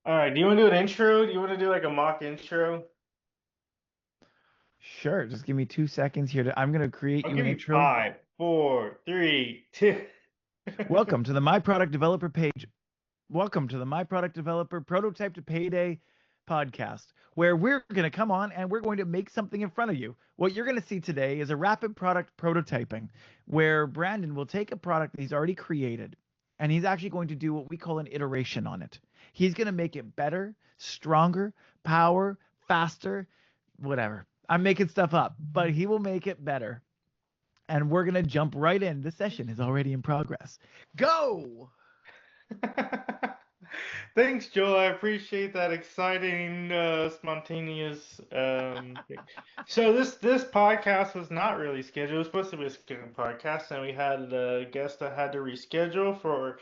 All right, do you want to do an intro? Do you want to do like a mock intro? Sure, just give me 2 seconds here I'm gonna create I'll you give an you intro. five, four, three, two. Welcome to the My Product Developer page. Welcome to the My Product Developer Prototype to Payday podcast, where we're gonna come on and we're going to make something in front of you. What you're gonna see today is a rapid product prototyping, where Brandon will take a product that he's already created and he's actually going to do what we call an iteration on it. He's gonna make it better, stronger, power, faster, whatever. I'm making stuff up, but he will make it better. And we're going to jump right in. The session is already in progress. Go! Thanks, Joel. I appreciate that exciting, spontaneous thing. So this podcast was not really scheduled. It was supposed to be a scheduled podcast, and we had a guest that had to reschedule for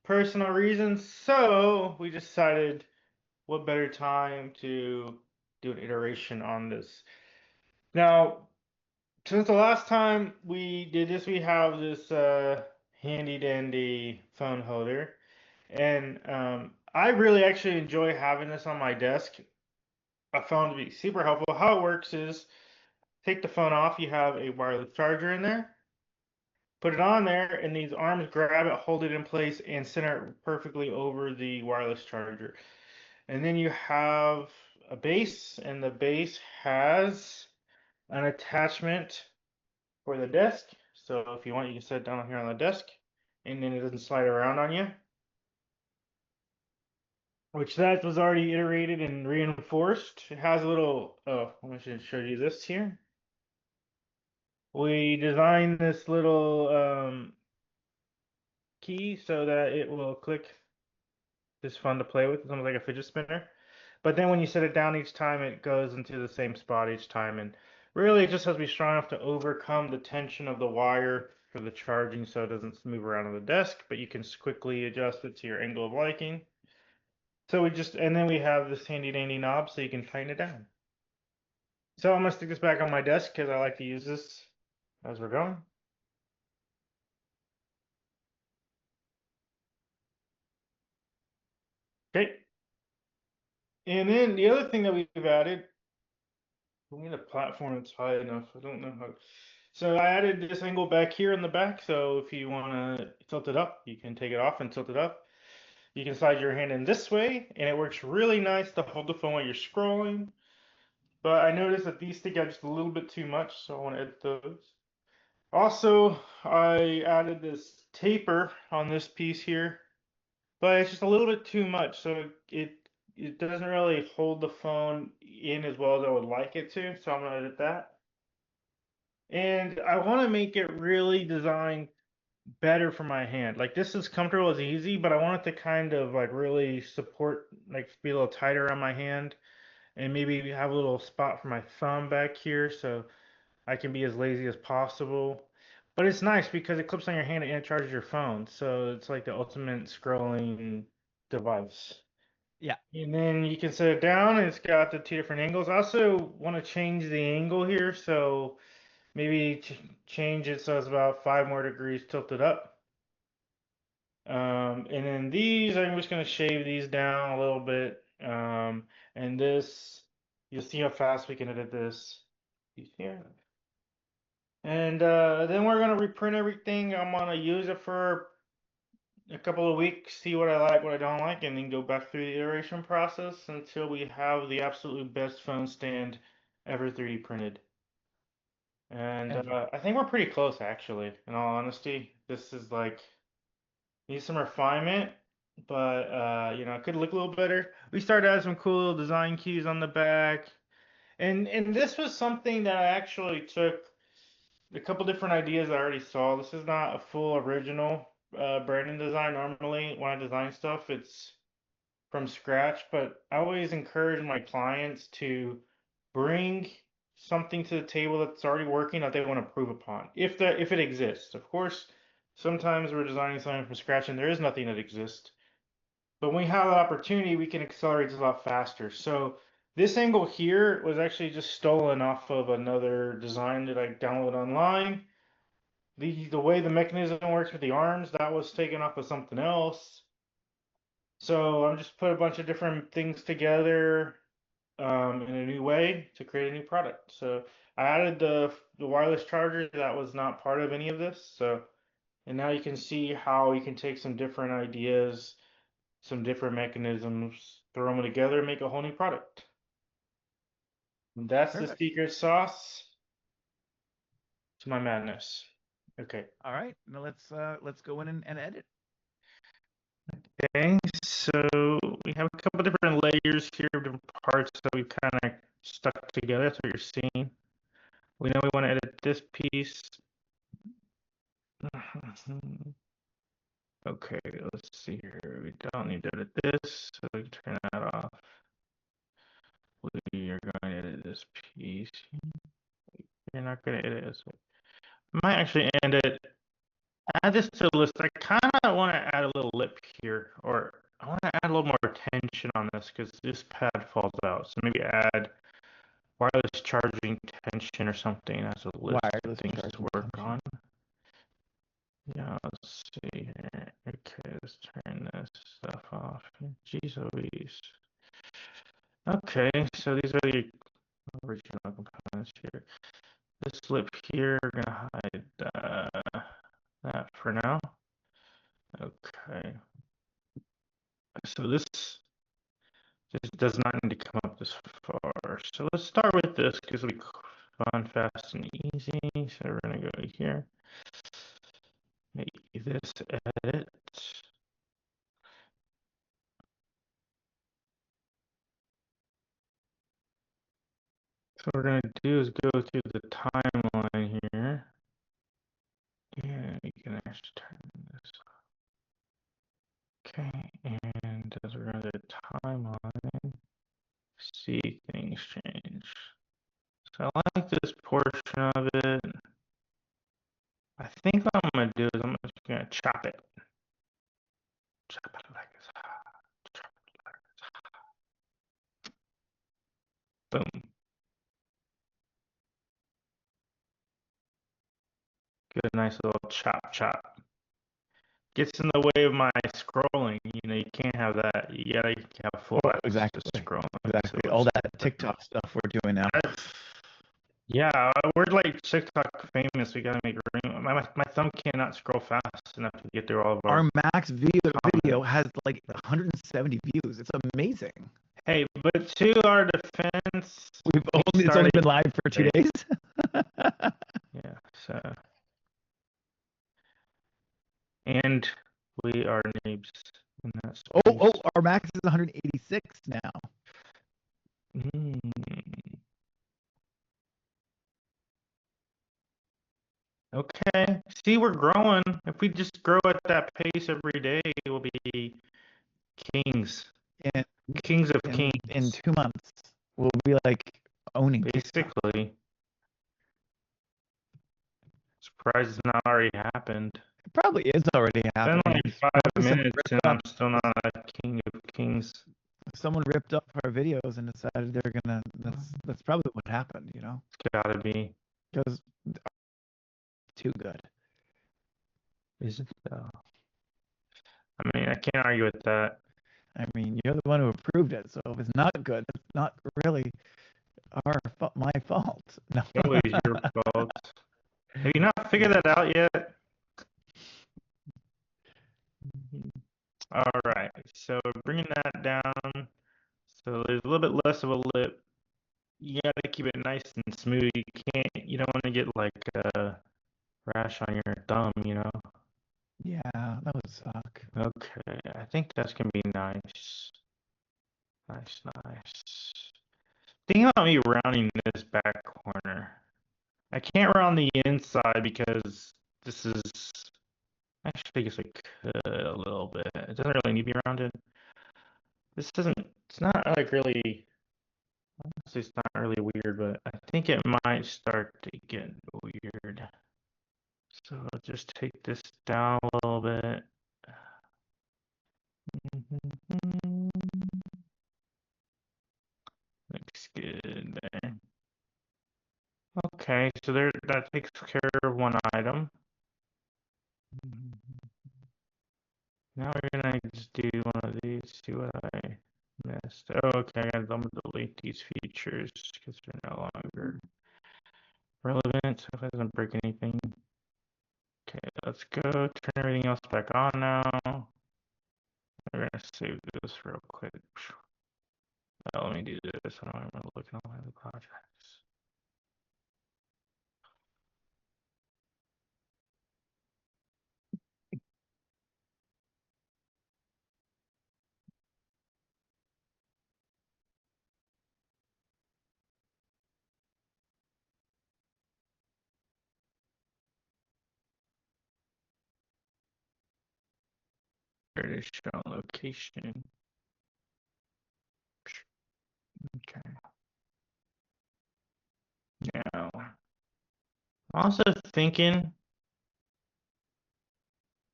personal reasons. So we decided what better time to do an iteration on this. Now, since the last time we did this, we have this handy dandy phone holder, and I really actually enjoy having this on my desk. I found to be super helpful. How it works is take the phone off, you have a wireless charger in there, put it on there, and these arms grab it, hold it in place, and center it perfectly over the wireless charger. And then you have a base, and the base has an attachment for the desk. So if you want, you can set it down here on the desk, and then it doesn't slide around on you. Which that was already iterated and reinforced. It has a little. Oh, I should show you this here. We designed this little key so that it will click. It's fun to play with. It's almost like a fidget spinner. But then when you set it down each time, it goes into the same spot each time. And really, it just has to be strong enough to overcome the tension of the wire for the charging so it doesn't move around on the desk, but you can quickly adjust it to your angle of liking. So we just, and then we have this handy dandy knob so you can tighten it down. So I'm gonna stick this back on my desk because I like to use this as we're going. Okay. And then the other thing that we've added, we need a platform that's high enough. I don't know how. So I added this angle back here in the back. So if you want to tilt it up, you can take it off and tilt it up. You can slide your hand in this way, and it works really nice to hold the phone while you're scrolling. But I noticed that these stick out just a little bit too much, so I want to edit those. Also, I added this taper on this piece here, but it's just a little bit too much, so it doesn't really hold the phone in as well as I would like it to, so I'm gonna edit that. And I want to make it really designed better for my hand. Like this is comfortable, it's easy, but I want it to kind of like really support, like be a little tighter on my hand, and maybe have a little spot for my thumb back here, so I can be as lazy as possible. But it's nice because it clips on your hand and it charges your phone. So it's like the ultimate scrolling device. Yeah. And then you can set it down and it's got the two different angles. I also want to change the angle here. So maybe change it so it's about 5 more degrees tilted up. And then these, I'm just going to shave these down a little bit. And this, you'll see how fast we can edit this. You see it? And then we're gonna reprint everything. I'm gonna use it for a couple of weeks, see what I like, what I don't like, and then go back through the iteration process until we have the absolute best phone stand ever 3D printed. And And I think we're pretty close, actually. In all honesty, this is like needs some refinement, but it could look a little better. We started out some cool little design cues on the back, and this was something that I actually took a couple different ideas I already saw. This is not a full original branding design. Normally, when I design stuff, it's from scratch, but I always encourage my clients to bring something to the table that's already working that they want to improve upon, if it exists. Of course, sometimes we're designing something from scratch and there is nothing that exists. But when we have that opportunity, we can accelerate this a lot faster. So this angle here was actually just stolen off of another design that I downloaded online. The way the mechanism works with the arms, that was taken off of something else. So I'm just put a bunch of different things together in a new way to create a new product. So I added the wireless charger that was not part of any of this. So and now you can see how you can take some different ideas, some different mechanisms, throw them together, and make a whole new product. And that's the Perfect. secret sauce to my madness. Okay. All right. Now let's go in and edit. Okay, so we have a couple different layers here, different parts that we've kind of stuck together. That's what you're seeing. We know we want to edit this piece. Okay, let's see here. We don't need to edit this, so we can turn that off. We are going to edit this piece. You're not going to edit this. I might actually edit. Add this to the list. I kind of want to add a little lip here, or I want to add a little more tension on this because this pad falls out. So maybe add wireless charging tension or something as a list of Wireless things to charging work tension. on. Yeah, let's see here. Okay, let's turn this stuff off. Jeez Louise. Okay, so these are the original components here. This lip here, we're gonna hide that for now. Okay, so this just does not need to come up this far. So let's start with this because it'll be fun, fast, and easy. So we're gonna go here. Make this edit. So what we're gonna do is go through the timeline here. Yeah, you can actually turn this. Okay, and as we're gonna do the timeline, see things change. So I like this portion of it. I think what I'm gonna do is I'm just gonna chop it. Chop it like this. Chop it like this. Boom. Get a nice little chop chop. Gets in the way of my scrolling. You know, you can't have that. You gotta have full Oh, access to exactly. scrolling. So Exactly. All let's that TikTok stuff we're doing now. yeah, we're like TikTok famous. We gotta make room. My thumb cannot scroll fast enough to get through all of our Our max video comments. has like 170 views. It's amazing. Hey, but to our defense, we It's only started been live for 2 days. yeah, so and we are noobs in that Oh, space. our max is 186 now. Mm. Okay. See, we're growing. If we just grow at that pace every day, we'll be kings. In Kings of in kings. 2 months, we'll be like owning TikTok. Basically. Surprised it's not already happened. It probably is already It's been happening. only five Probably minutes and I'm still not a king of kings. someone ripped up our videos and decided they're gonna. That's probably what happened. It's gotta be. Because too good. Is it though? I mean, I can't argue with that. I mean, you're the one who approved it, so if it's not good, it's not really my fault. No. It's always your fault. Have you not figured that out yet? All right, so bringing that down. So there's a little bit less of a lip. You gotta keep it nice and smooth. You don't want to get like a rash on your thumb, you know? Yeah, that would suck. Okay, I think that's gonna be nice. Nice, nice. Think about me rounding this back corner. I can't round the inside because this is actually I guess I could a little bit. It doesn't really need to be rounded. This doesn't, it's not like really, honestly, it's not really weird, but I think it might start to get weird. So I'll just take this down a little bit. Looks good there. Okay, so there that takes care of one item. Now we're gonna just do one of these, see what I missed. Oh, okay, I'm gonna delete these features because they're no longer relevant, so if it doesn't break anything. Okay, let's go, turn everything else back on now. We're gonna save this real quick. Let me do this, I don't remember looking at all my other projects. Here it is, show location. Okay. Now, I'm also thinking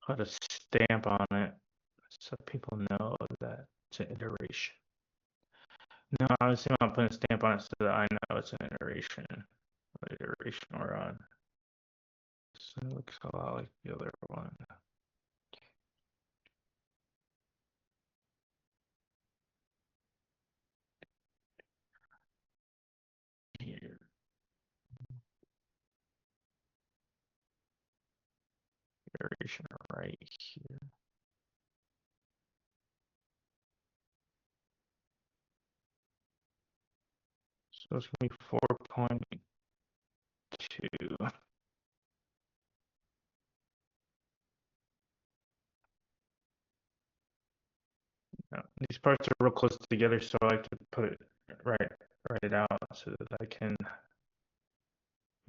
how to stamp on it so people know that it's an iteration. No, I was thinking about putting a stamp on it so that I know it's an iteration. What iteration we're on. So it looks a lot like the other one. Here. Iteration right here. So it's gonna be 4.2. No, these parts are real close together, so I like to put it write it out so that I can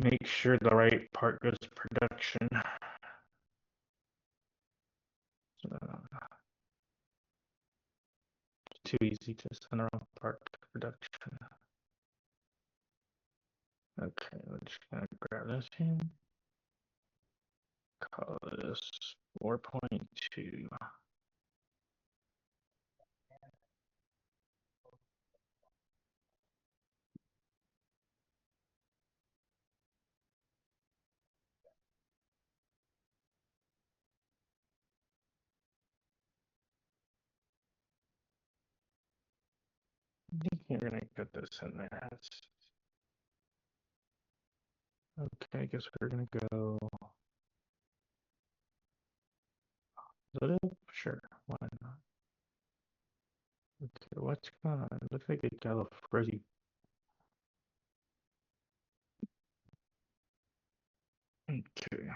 make sure the right part goes to production. So, it's too easy to send the wrong part to production. Okay, we're just gonna grab this here. Call this 4.2. I think you're gonna put this in there. Okay, I guess we're gonna go. Is that it? Sure, why not? Okay, what's going on? It looks like it got a fuzzy. Okay.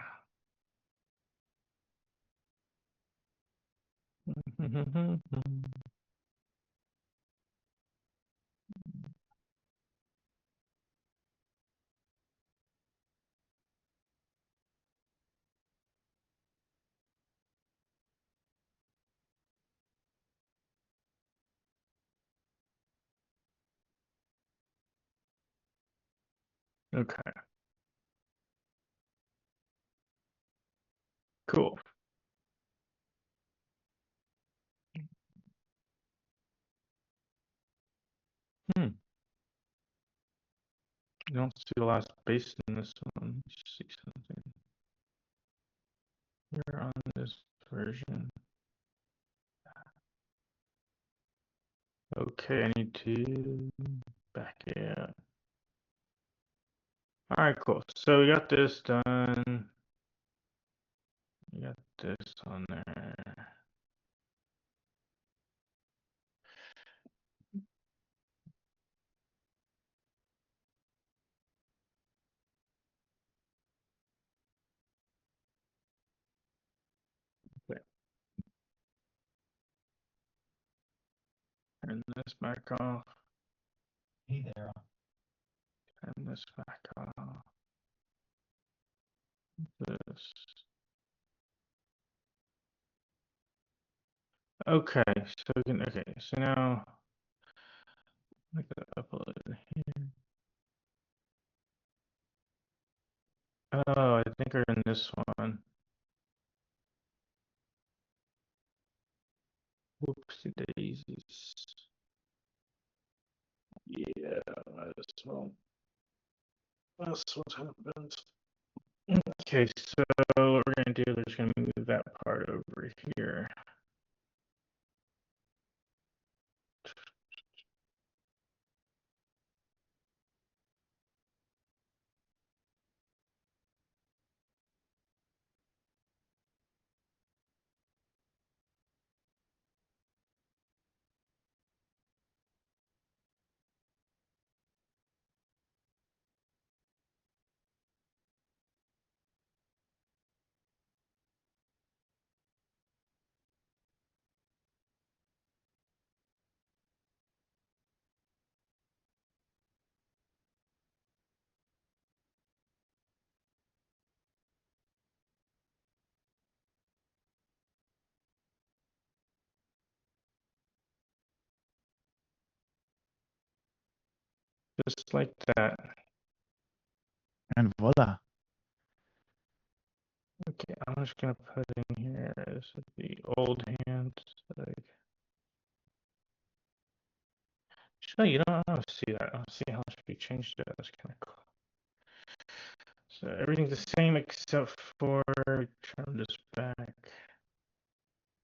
Okay, cool. Hmm. You don't see the last base in this one. You see something here on this version. Okay, I need to back it up. All right, cool. So we got this done. We got this on there. Okay. Turn this back off. Hey there. Turn this back off. This. Okay, so we can, okay, so now I gotta upload it here. Oh, I think we're in this one. Whoopsie daisies. Yeah, that's what happens. Okay, so what we're gonna do is we're just gonna move that part over here. just like that. And voila. Okay, I'm just gonna put in here. This is the old hand. Like, actually, you know, I don't see that. I don't see how it should be changed. That's kind of cool. So everything's the same except for trim this back.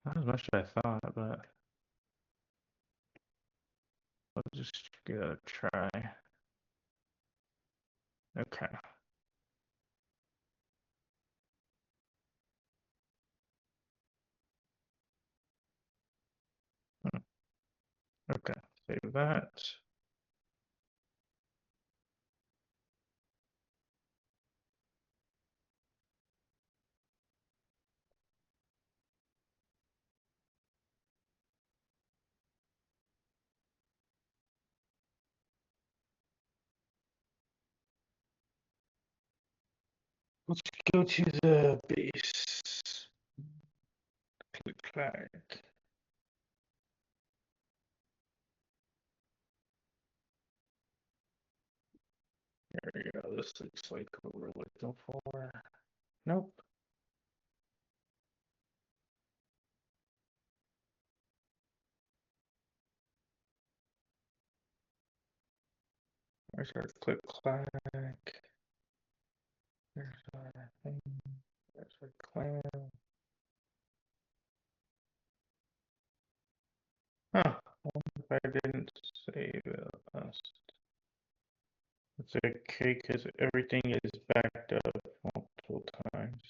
Not as much as I thought, but let's just give it a try. Okay. Hmm, okay, save that. Let's go to the base. Click, clack. There we go. This looks like what we're looking for. Nope. Where's our click, clack? There's our thing. There's our clam. Huh. If I didn't save it. It's okay because everything is backed up multiple times.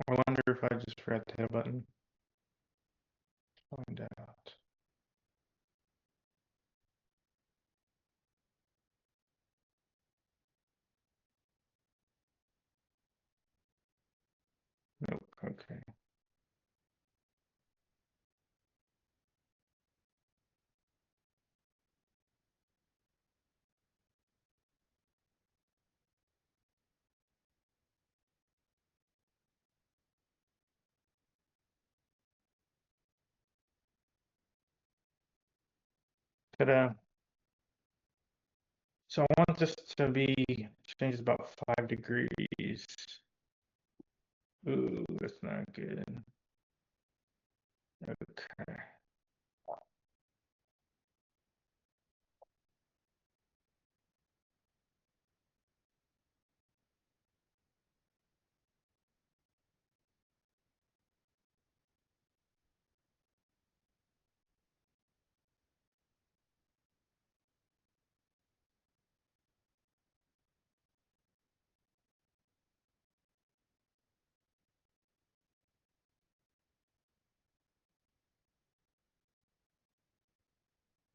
I wonder if I just forgot to hit a button. Find out. Nope. Okay. Ta-da. So I want this to be changed about 5 degrees. Ooh, that's not good. Okay.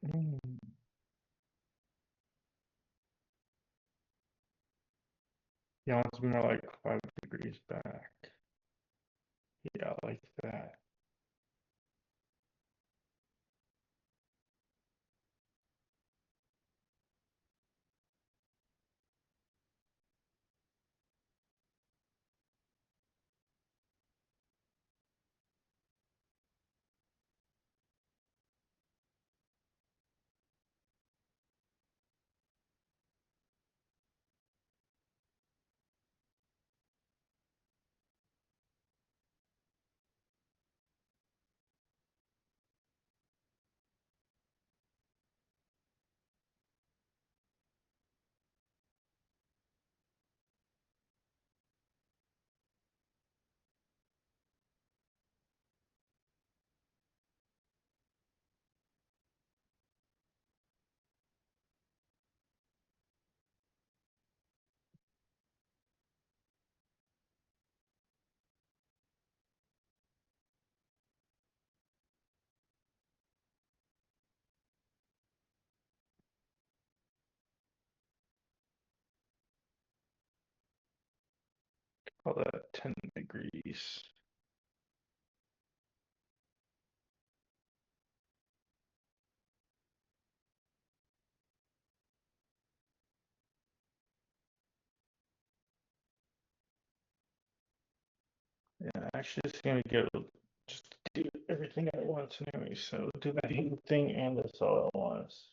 Mm. Yeah, I want it to be more like 5 degrees back. Yeah, like that. Call that 10 degrees. Yeah, actually, it's gonna get just do everything at once anyway. So do that heat thing and this all at once.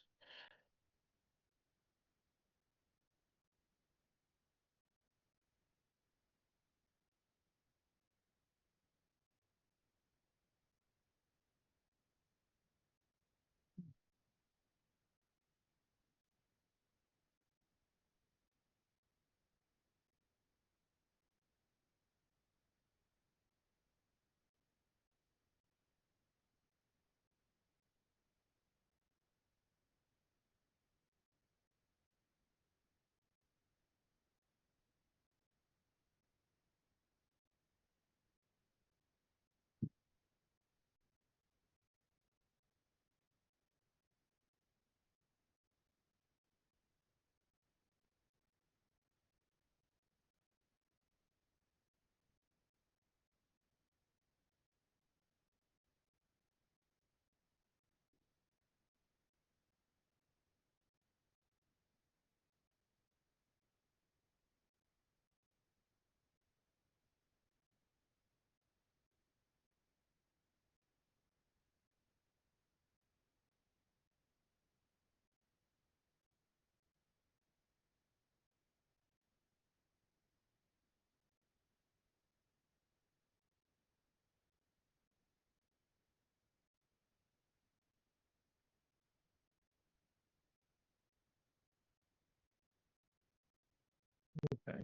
Okay.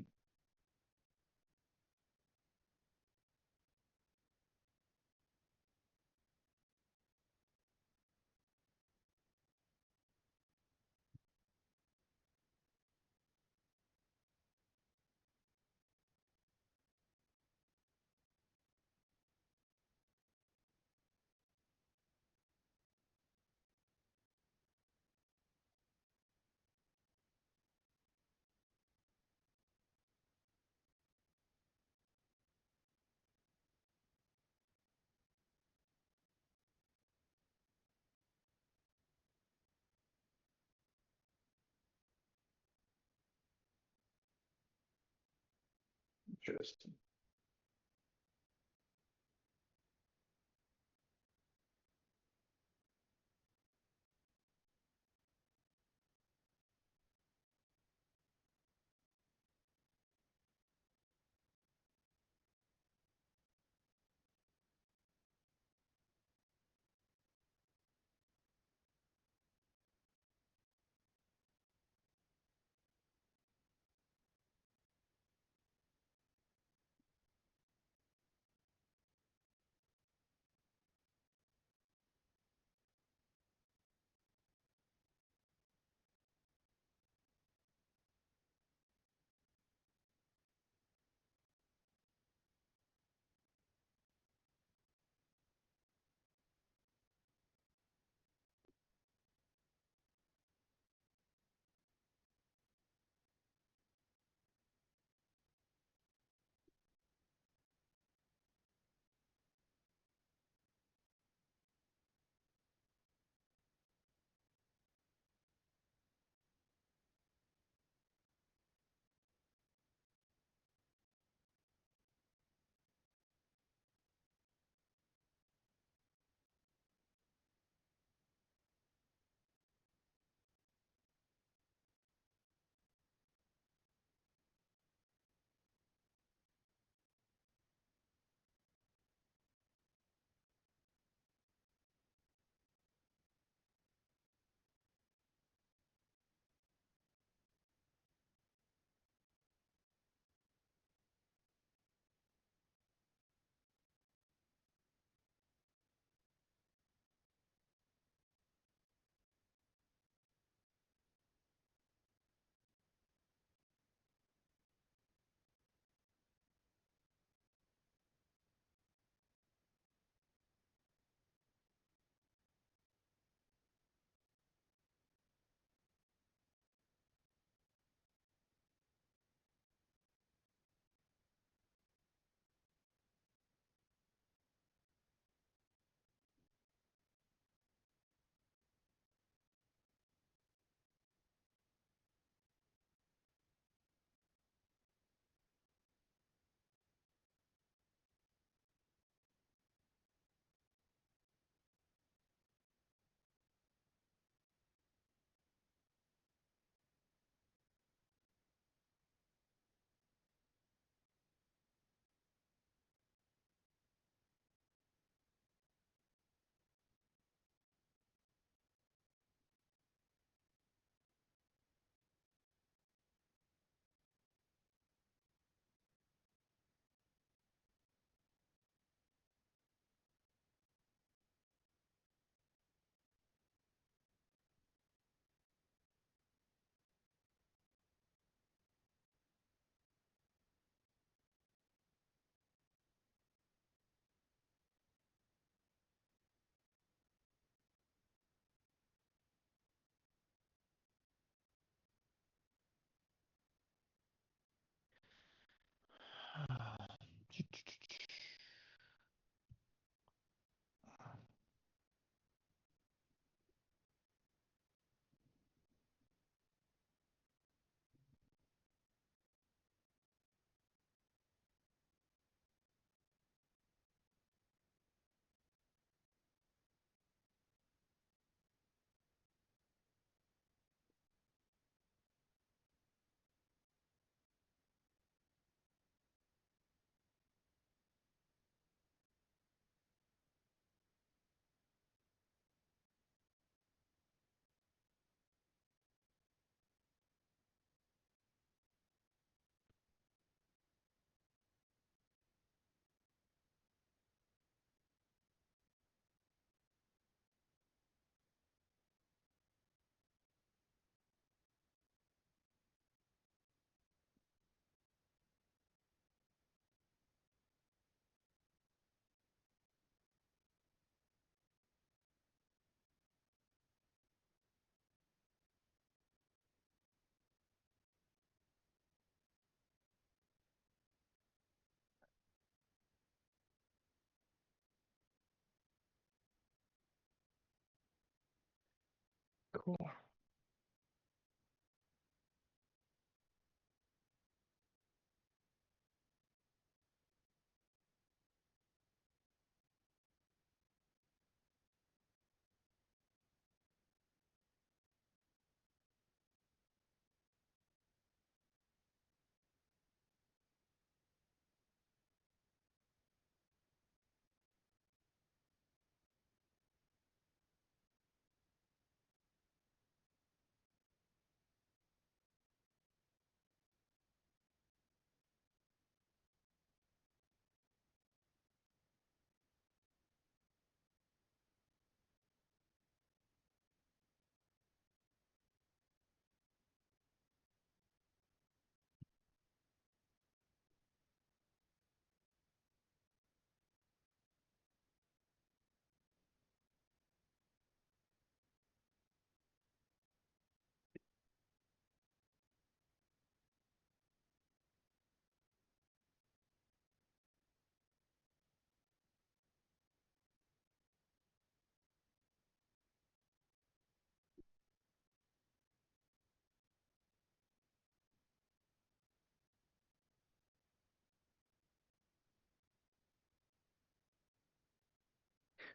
Interesting. cool.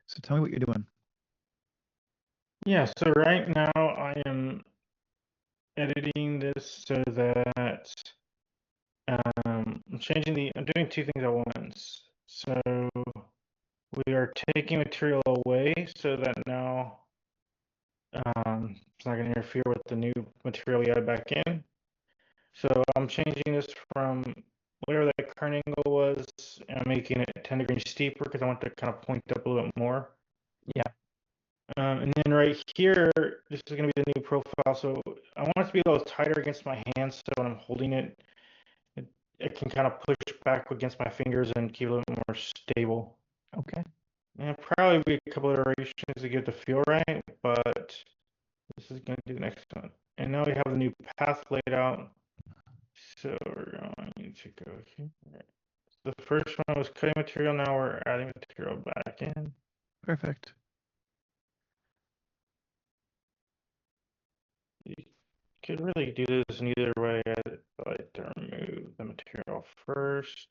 So tell me what you're doing. Yeah, so right now I am editing this so that I'm doing two things at once. So we are taking material away so that now it's not going to interfere with the new material we added back in. So I'm changing this from whatever that current angle was, and I'm making it 10 degrees steeper because I want to kind of point up a little bit more. Yeah. And then right here, this is going to be the new profile. So I want it to be a little tighter against my hands so when I'm holding it, it, it can kind of push back against my fingers and keep it a little more stable. Okay. And probably be a couple iterations to get the feel right, but this is going to do the next one. And now we have the new path laid out. So we're going to go here. The first one was cutting material. Now we're adding material back in. Perfect. You could really do this in either way. I'd like to remove the material first.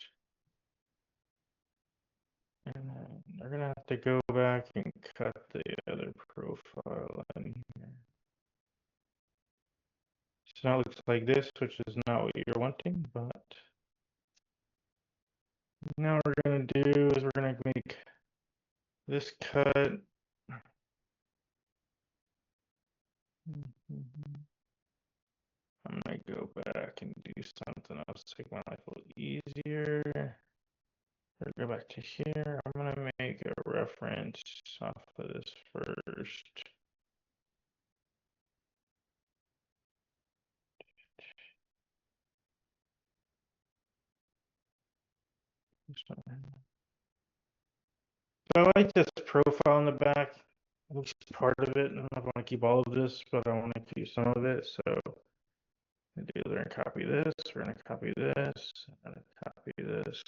And then we're going to have to go back and cut the other profile in here. So now it looks like this, which is not what you're wanting, but now what we're going to do is we're going to make this cut. I'm going to go back and do something else to make my life a little easier. Or go back to here. I'm going to make a reference off of this first. So I like this profile in the back. It's part of it. I don't know if I want to keep all of this, but I want to keep some of it. So we're going to copy this. We're going to copy this. And copy this.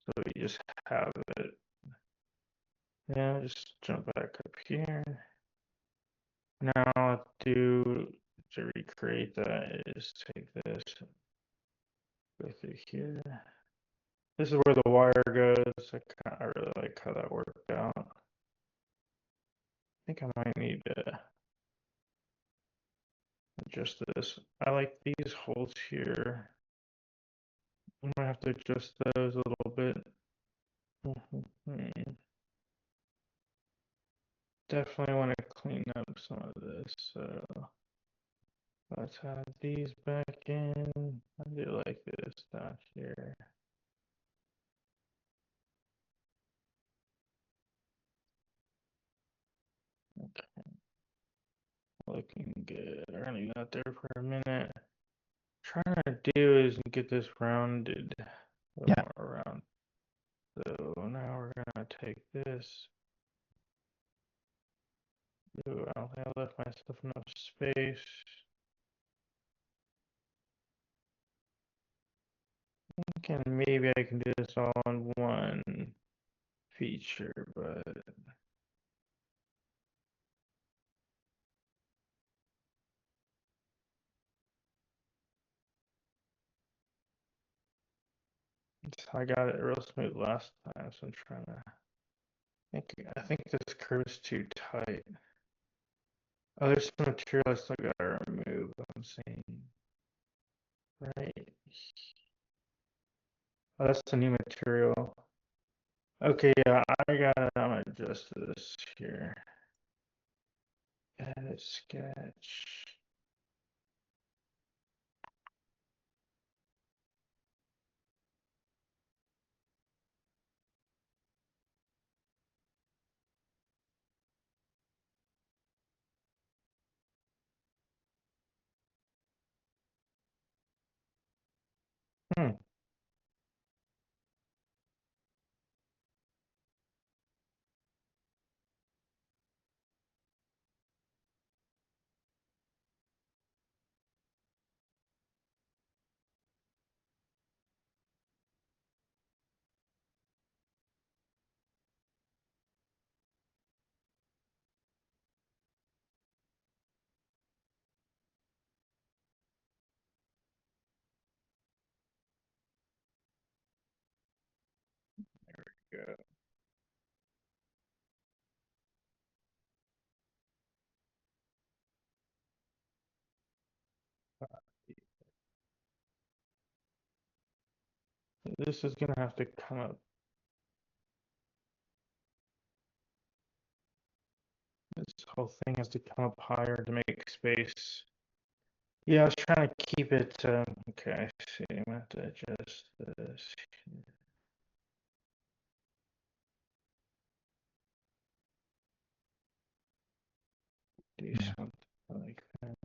So we just have it. Yeah, just jump back up here. Now do to recreate that is take this, go through here. This is where the wire goes. I really like how that worked out. I think I might need to adjust this. I like these holes here. I might have to adjust those a little bit. Definitely want to clean up some of this. So let's have these back in. I do like this down here. Okay, looking good. We're gonna leave that there for a minute. Trying to do is get this rounded, a little Yeah. more round. So now we're gonna take this. Ooh, I don't think I left myself enough space. Thinking maybe I can do this all in one feature, but I got it real smooth last time, so I'm trying to. I think this curve is too tight. Oh, there's some material I still gotta remove. I'm saying, right? Oh, that's the new material. Okay, yeah, I gotta. I'm gonna adjust this here. Edit sketch. Hmm. Yeah. This is gonna have to come up. This whole thing has to come up higher to make space. Yeah, I was trying to keep it. Okay, I see. I'm gonna have to adjust this. Do Yeah. something like that.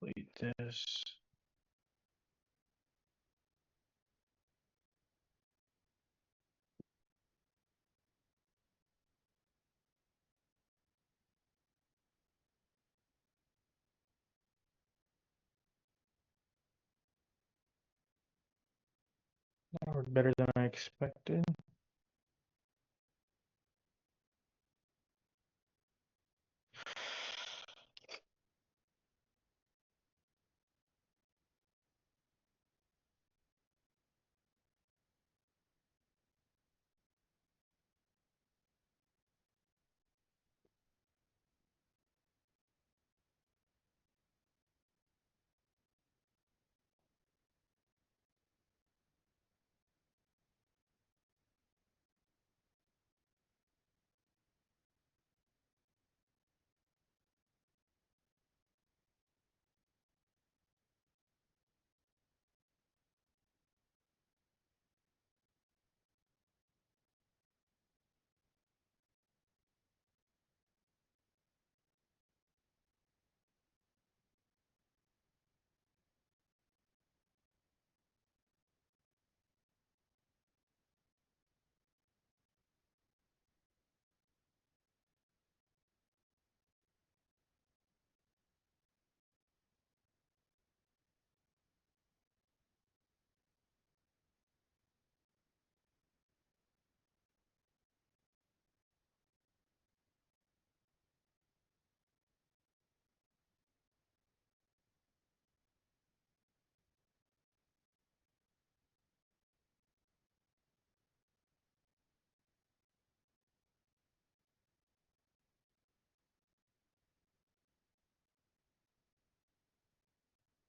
Delete this. That worked better than I expected.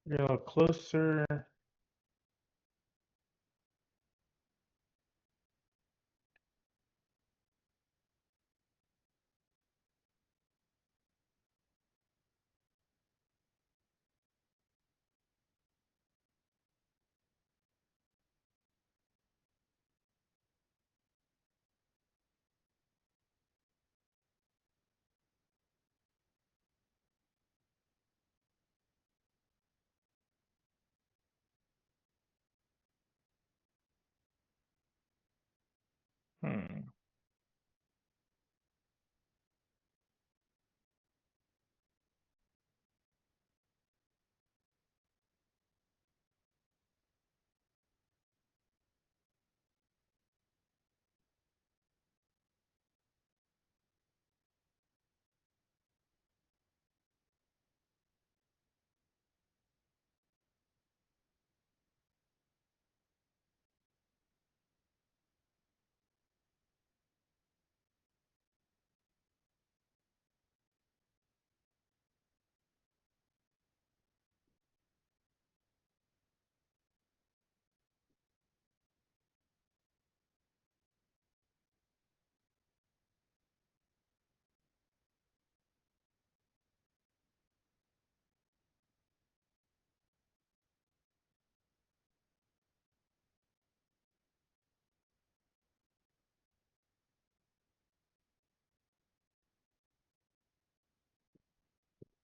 Get a little closer. Hmm.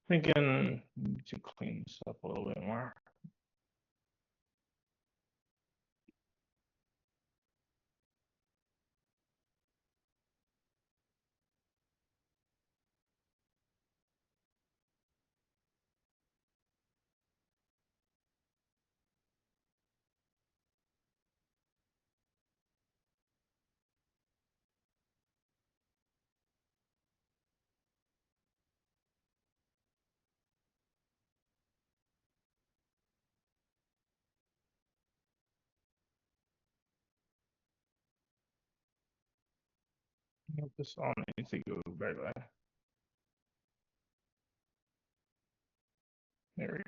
Thinking to clean this up a little bit more. This all needs to go back. There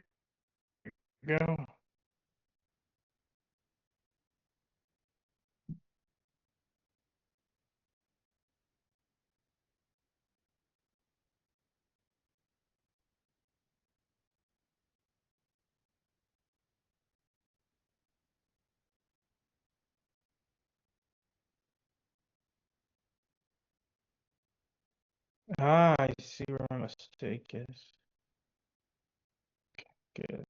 we go. Ah, I see where my mistake is. Good.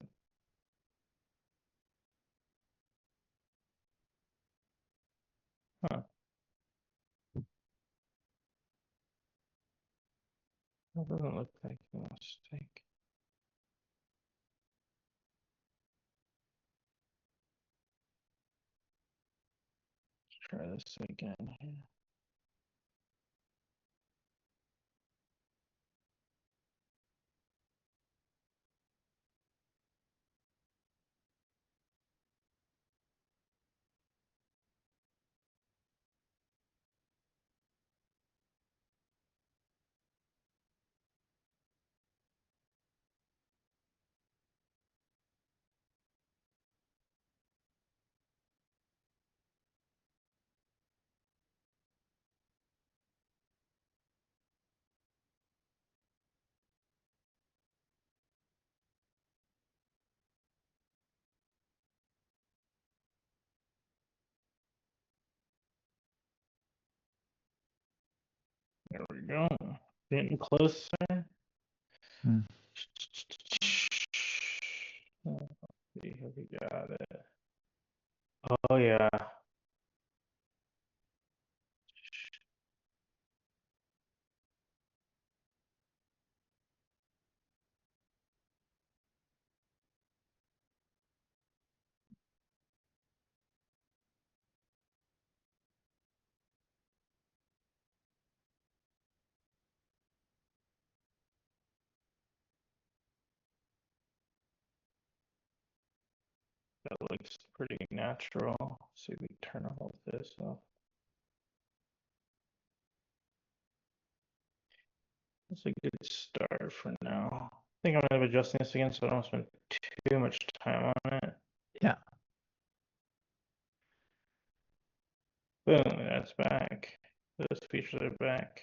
Huh. That doesn't look like a mistake. Let's try this again here. There we go. Getting closer. Hmm. Let's see if we got it. Oh yeah. That looks pretty natural. See if we turn all of this off. That's a good start for now. I think I'm gonna be adjusting this again so I don't spend too much time on it. Yeah. Boom, that's back. Those features are back.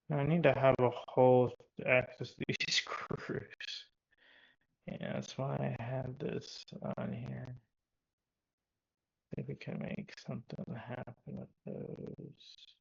Now I need to have a hole to access these screws. Yeah, that's why I have this on here. Maybe we can make something happen with those.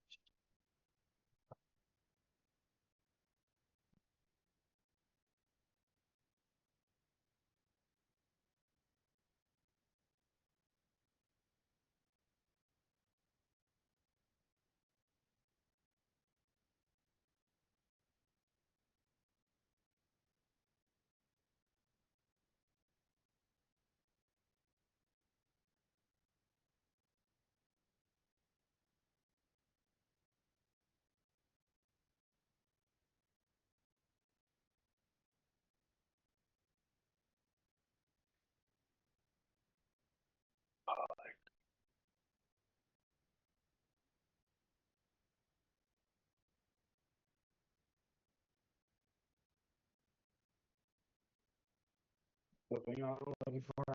Looking for.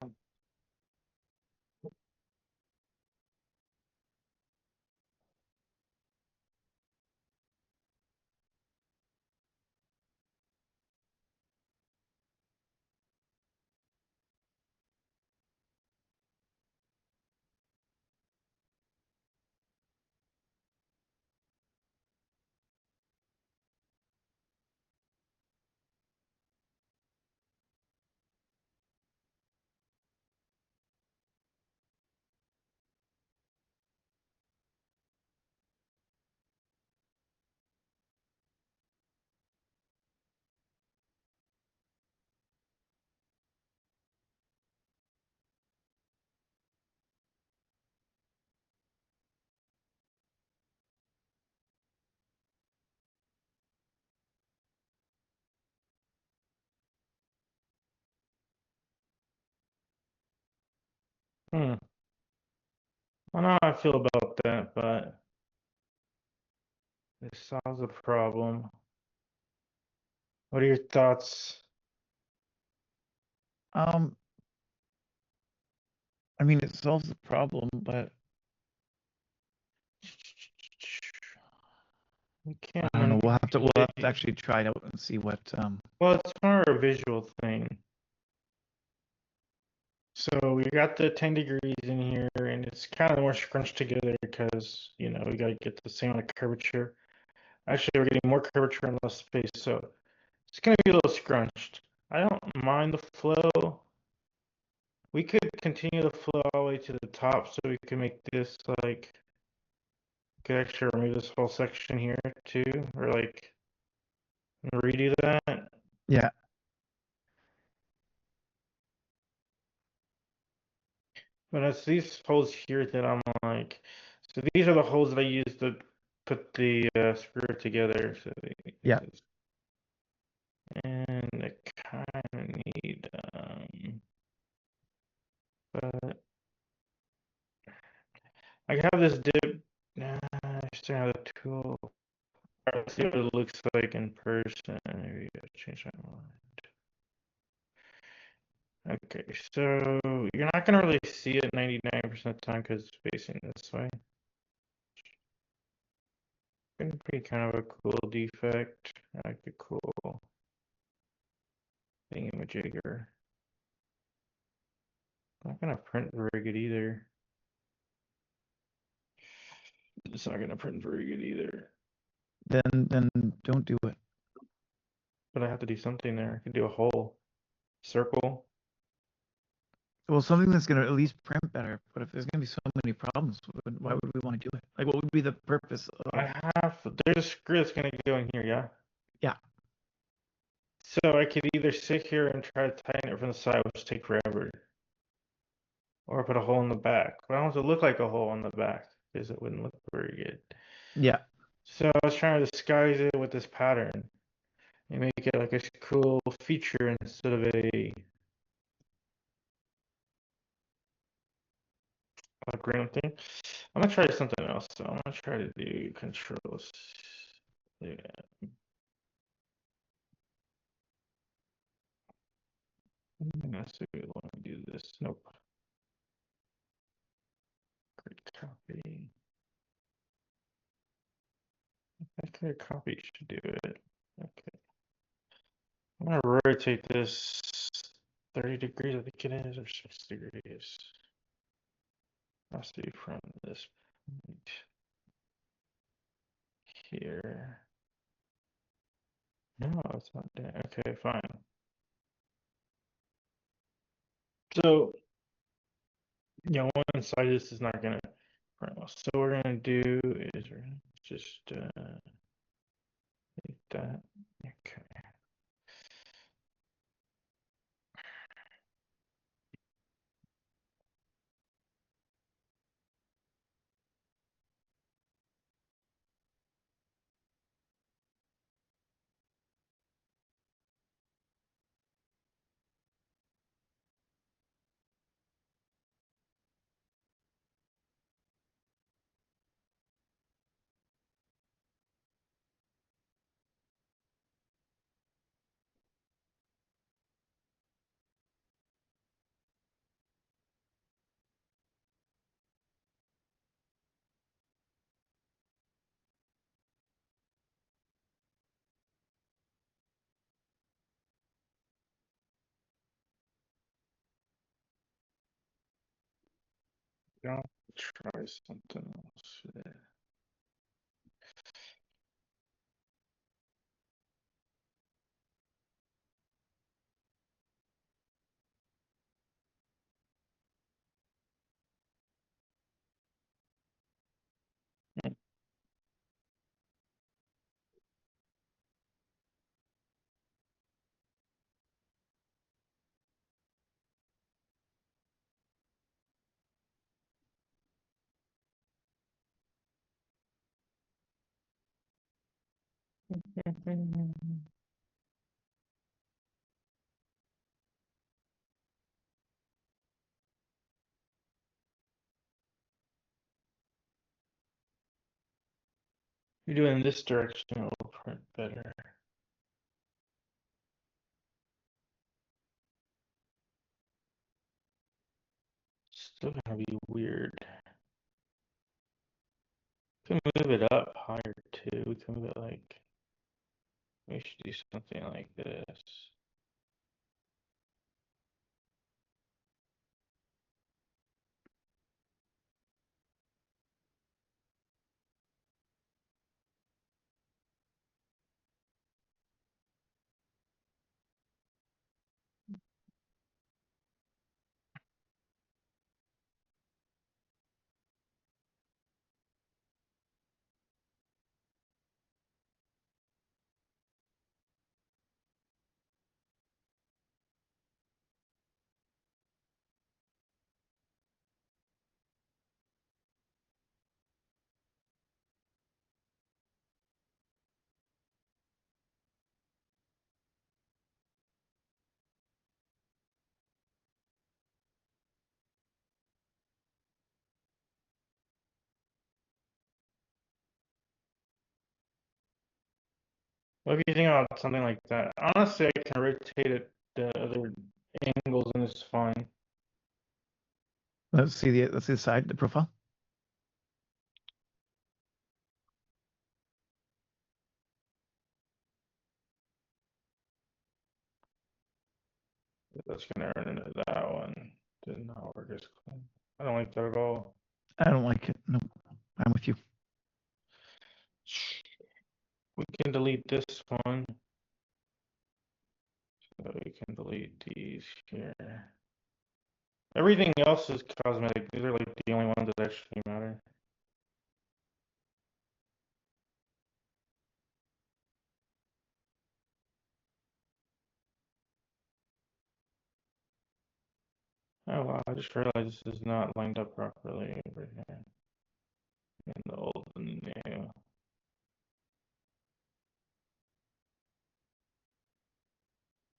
Hmm. I don't know how I feel about that, but it solves a problem. What are your thoughts? Um, I mean, it solves the problem, but We can't I don't know. We'll have to manipulate. actually try it out and see what. Well, it's more a visual thing. So we got the 10 degrees in here, and it's kind of more scrunched together because, we got to get the same amount of curvature. Actually, we're getting more curvature and less space, so it's going to be a little scrunched. I don't mind the flow. We could continue the flow all the way to the top, so we can make this like, could actually remove this whole section here too, or like redo that. Yeah, But it's these holes here that I'm like, so these are the holes that I use to put the screw together. So yeah. and I kind of need, but I have this dip. Nah, I still have the tool. Let's see what it looks like in person. Maybe I change my mind. Okay, so you're not gonna really see it 99% of the time because it's facing this way. Gonna be kind of a cool defect, like a cool thingamajigger. Not gonna print very good either. It's not gonna print very good either. Then don't do it. But I have to do something there. I could do a hole, circle. Well, something that's gonna at least print better. But if there's gonna be so many problems, why would we want to do it? Like, what would be the purpose of? There's a screw that's gonna go in here, yeah. Yeah, So I could either sit here and try to tighten it from the side, which take forever, or put a hole in the back. But I want it to look like a hole in the back because it wouldn't look very good. yeah, So I was trying to disguise it with this pattern and make it like a cool feature instead of a ground thing. I'm gonna try something else. So I'm gonna try to do controls. Yeah, that's a good one. Do this. Nope. Great copy. I think a copy should do it. Okay. I'm gonna rotate this 30 degrees, I think it is, or 6 degrees. Has to be from this point here. No, it's not doing. Okay, fine. So, one side of this is not gonna print well. So what we're gonna do is we're gonna just like that. Okay. I'll try something else. You're doing this direction, it'll print better. Still gonna be weird. We can move it up higher too. We can move it like, we should do something like this. What do you think about something like that? Honestly, I can rotate it the other angles and it's fine. Let's see the side, the profile. That's gonna run into that one. Did not work as clean. I don't like that at all. I don't like it. No, I'm with you. We can delete this one. So we can delete these here. Everything else is cosmetic. These are like the only ones that actually matter. Oh wow, I just realized this is not lined up properly over here. In the old and the new.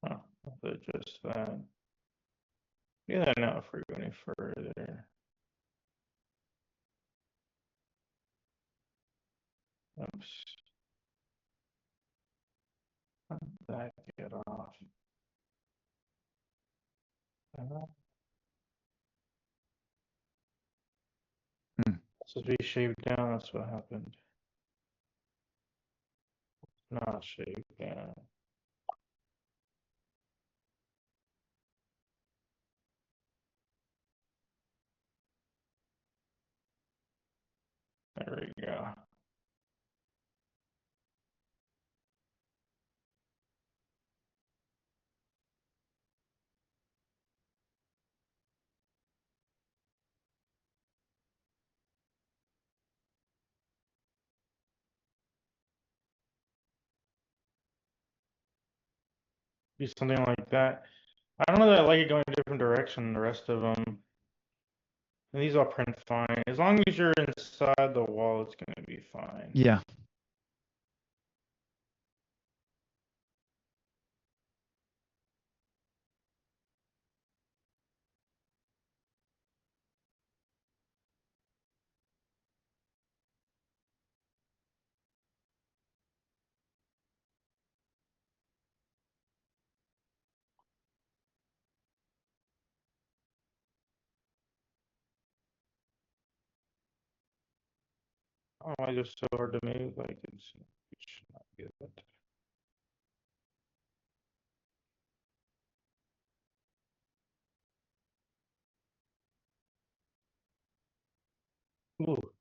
Huh, I'll adjust that. Do that now if we're going any further. Oops. That get off. Hmm. This is be shaved down, that's what happened. Not shaved down. There we go. Do something like that. I don't know that I like it going a different direction than the rest of them. And these all print fine. As long as you're inside the wall, it's gonna be fine. Yeah. Oh, why is it so hard to move? Like it should not be that. Ooh.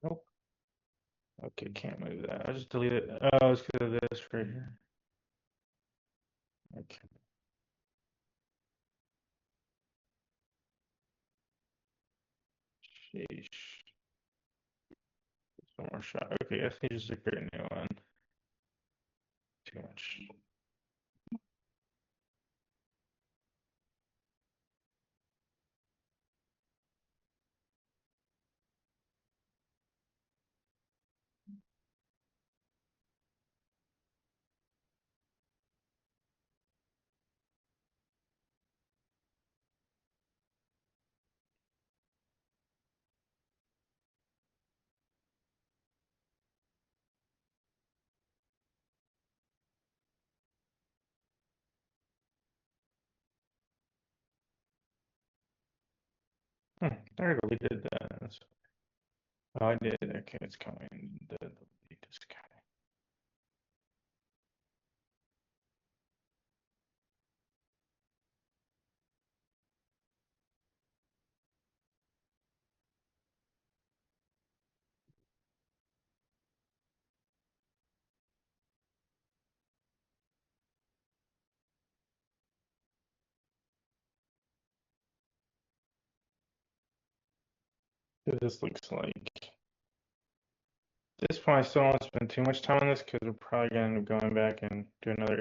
Nope. Okay, can't move that. I just delete it. Oh, it's because of this right here. Okay. Sheesh. One more shot. Okay, I think just a create a new one. Too much. I already did that. Oh, I did. Okay, it's coming. Delete this guy. This looks like. At this point, I still don't spend too much time on this because we're probably going to end up going back and do another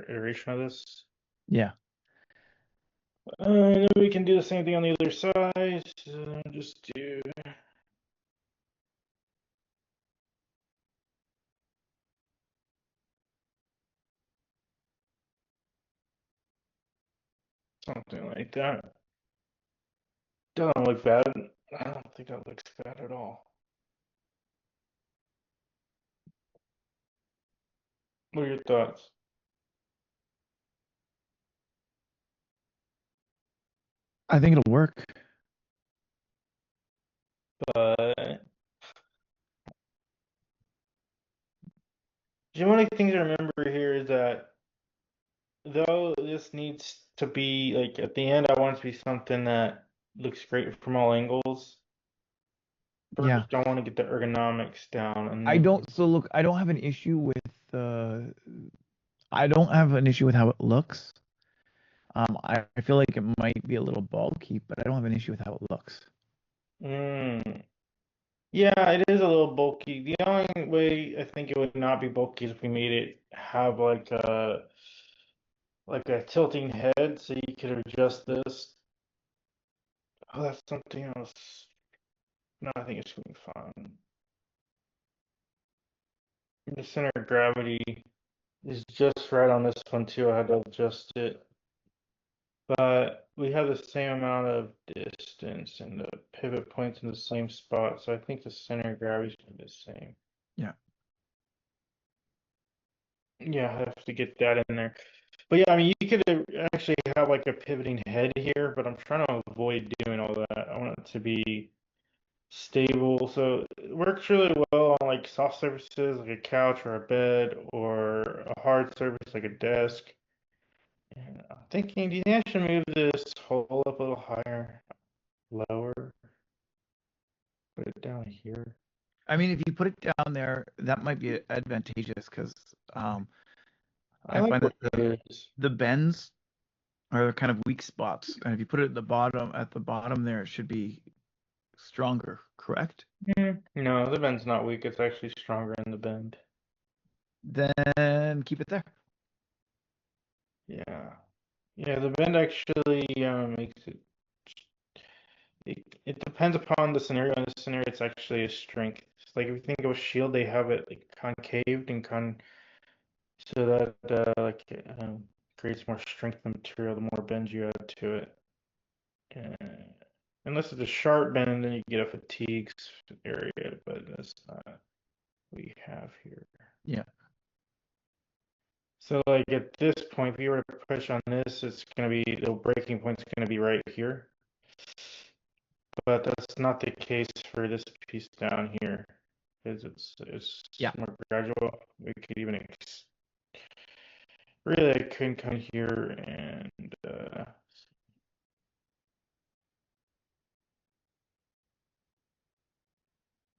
iteration of this. Yeah. And then we can do the same thing on the other side. So just do something like that. Doesn't look bad. I don't think that looks bad at all. What are your thoughts? I think it'll work. But the only thing to remember here is that though this needs to be like at the end, I want it to be something that looks great from all angles. Yeah. First, I want to get the ergonomics down, and I then don't, so look, I don't have an issue with I don't have an issue with how it looks. I feel like it might be a little bulky, but I don't have an issue with how it looks. mm, yeah, it is a little bulky. The only way I think it would not be bulky is if we made it have like a tilting head, so you could adjust this. Oh, that's something else. No, I think it's gonna be fine. The center of gravity is just right on this one too. I had to adjust it. But we have the same amount of distance and the pivot points in the same spot, so I think the center of gravity is gonna be the same. Yeah. Yeah, I have to get that in there. But yeah, I mean, you could actually have like a pivoting head here, but I'm trying to avoid doing all that. I want it to be stable, so it works really well on like soft surfaces like a couch or a bed or a hard surface like a desk. And I'm thinking, do you think I should move this hole up a little higher, lower, put it down here? I mean, if you put it down there, that might be advantageous because um, I I like find where that it is. the bends are kind of weak spots, and if you put it at the bottom there, it should be stronger, correct? No, the bend's not weak. It's actually stronger in the bend. Then keep it there. Yeah. Yeah, the bend actually makes it, it depends upon the scenario. In this scenario, it's actually a strength. It's like if you think of a shield, they have it like concaved and so that creates more strength in the material the more bend you add to it. Uh, Unless it's a sharp bend, then you get a fatigue area, but that's not what we have here. Yeah. So like at this point, if you were to push on this, it's gonna be the breaking point's gonna be right here. But that's not the case for this piece down here, because it's Yeah. more gradual. We could even really I couldn't come here and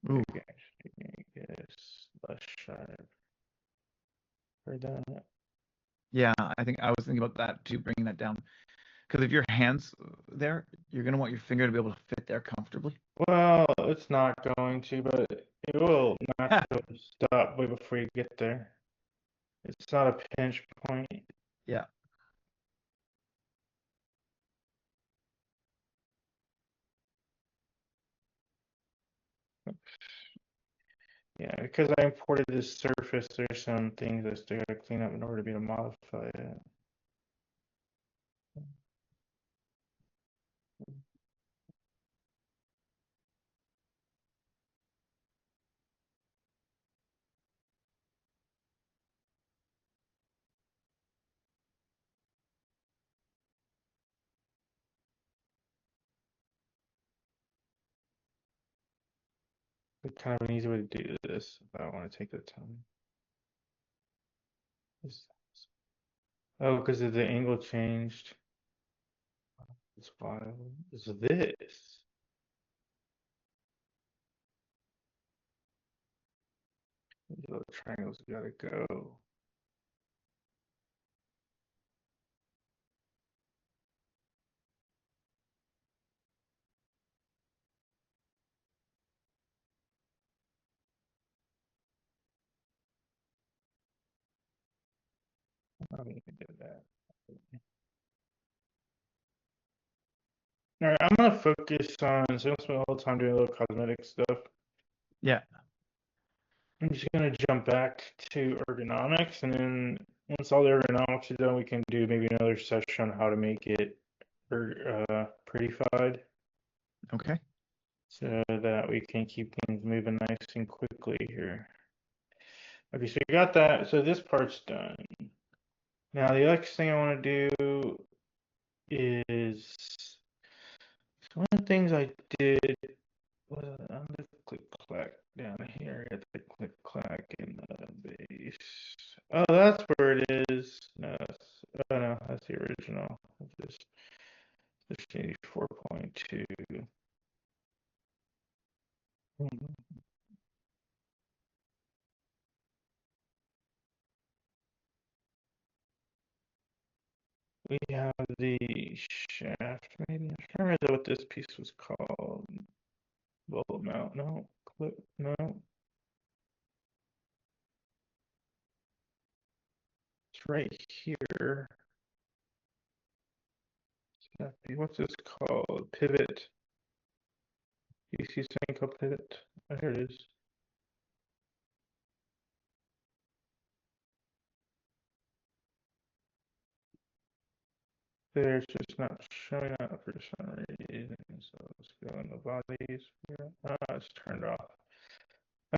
Ooh. maybe actually make this less sharp for that. Yeah, I think I was thinking about that too, bringing that down. Because if your hands there, you're gonna want your finger to be able to fit there comfortably. Well, it's not going to, but it will naturally stop way before you get there. It's not a pinch point. Yeah. Yeah, because I imported this surface, there's some things I still gotta clean up in order to be able to modify it. kind of an easy way to do this if I want to take the time. Oh, because the angle changed. It's why is this? These little triangles gotta go. I don't need to do that. All right, I'm gonna focus on. So I don't spend all the time doing a little cosmetic stuff. Yeah. I'm just gonna jump back to ergonomics, and then once all the ergonomics is done, we can do maybe another session on how to make it prettified, Okay. so that we can keep things moving nice and quickly here. Okay, so we got that. So this part's done. Now the next thing I want to do is one of the things I did was I'm gonna click clack down here. I got the click clack in the base. Oh, that's where it is. No, oh no, that's the original. It's just 84.2. We have the shaft, maybe. I can't remember what this piece was called. Bullet mount, no. Clip, no. It's right here. What's this called? Pivot. You see something called pivot? Oh, here it is. There's just not showing up for some reason. So let's go in the bodies. Ah, it's turned off.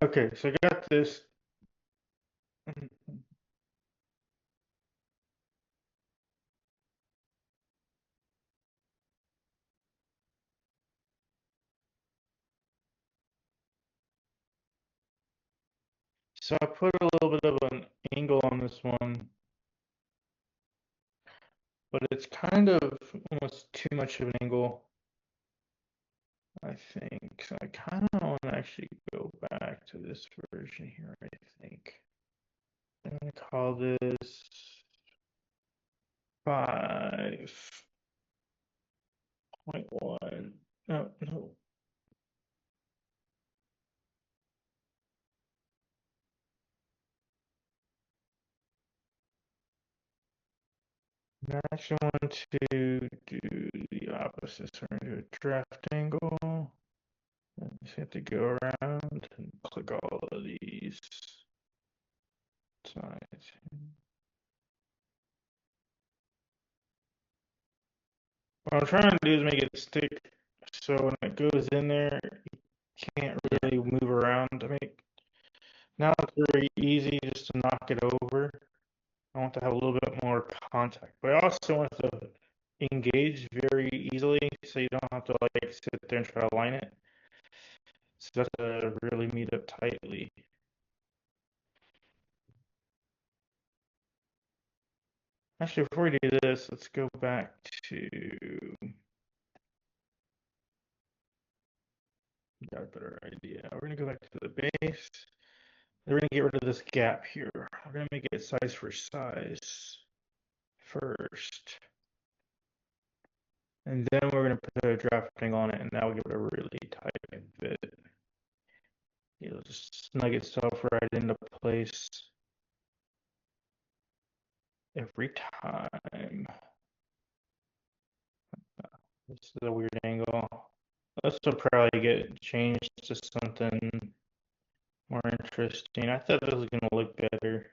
Okay, so I got this. So I put a little bit of an angle on this one, but it's kind of almost too much of an angle, I think. So I kind of want to actually go back to this version here, I think. I'm going to call this 5.1. No, no. I actually want to do the opposite. So we're going to do a draft angle. And just have to go around and click all of these sides. What I'm trying to do is make it stick so when it goes in there, you can't really move around. I mean, now it's very easy just to knock it over. I want to have a little bit more contact, but I also want to engage very easily so you don't have to like sit there and try to line it. So that's to really meet up tightly. Actually, before we do this, let's go back to got a better idea. We're gonna go back to the base. We're gonna get rid of this gap here. We're gonna make it size for size first. And then we're gonna put a drafting on it, and that will give it a really tight fit. It'll just snug itself right into place every time. This is a weird angle. This will probably get changed to something more interesting. I thought this was gonna look better.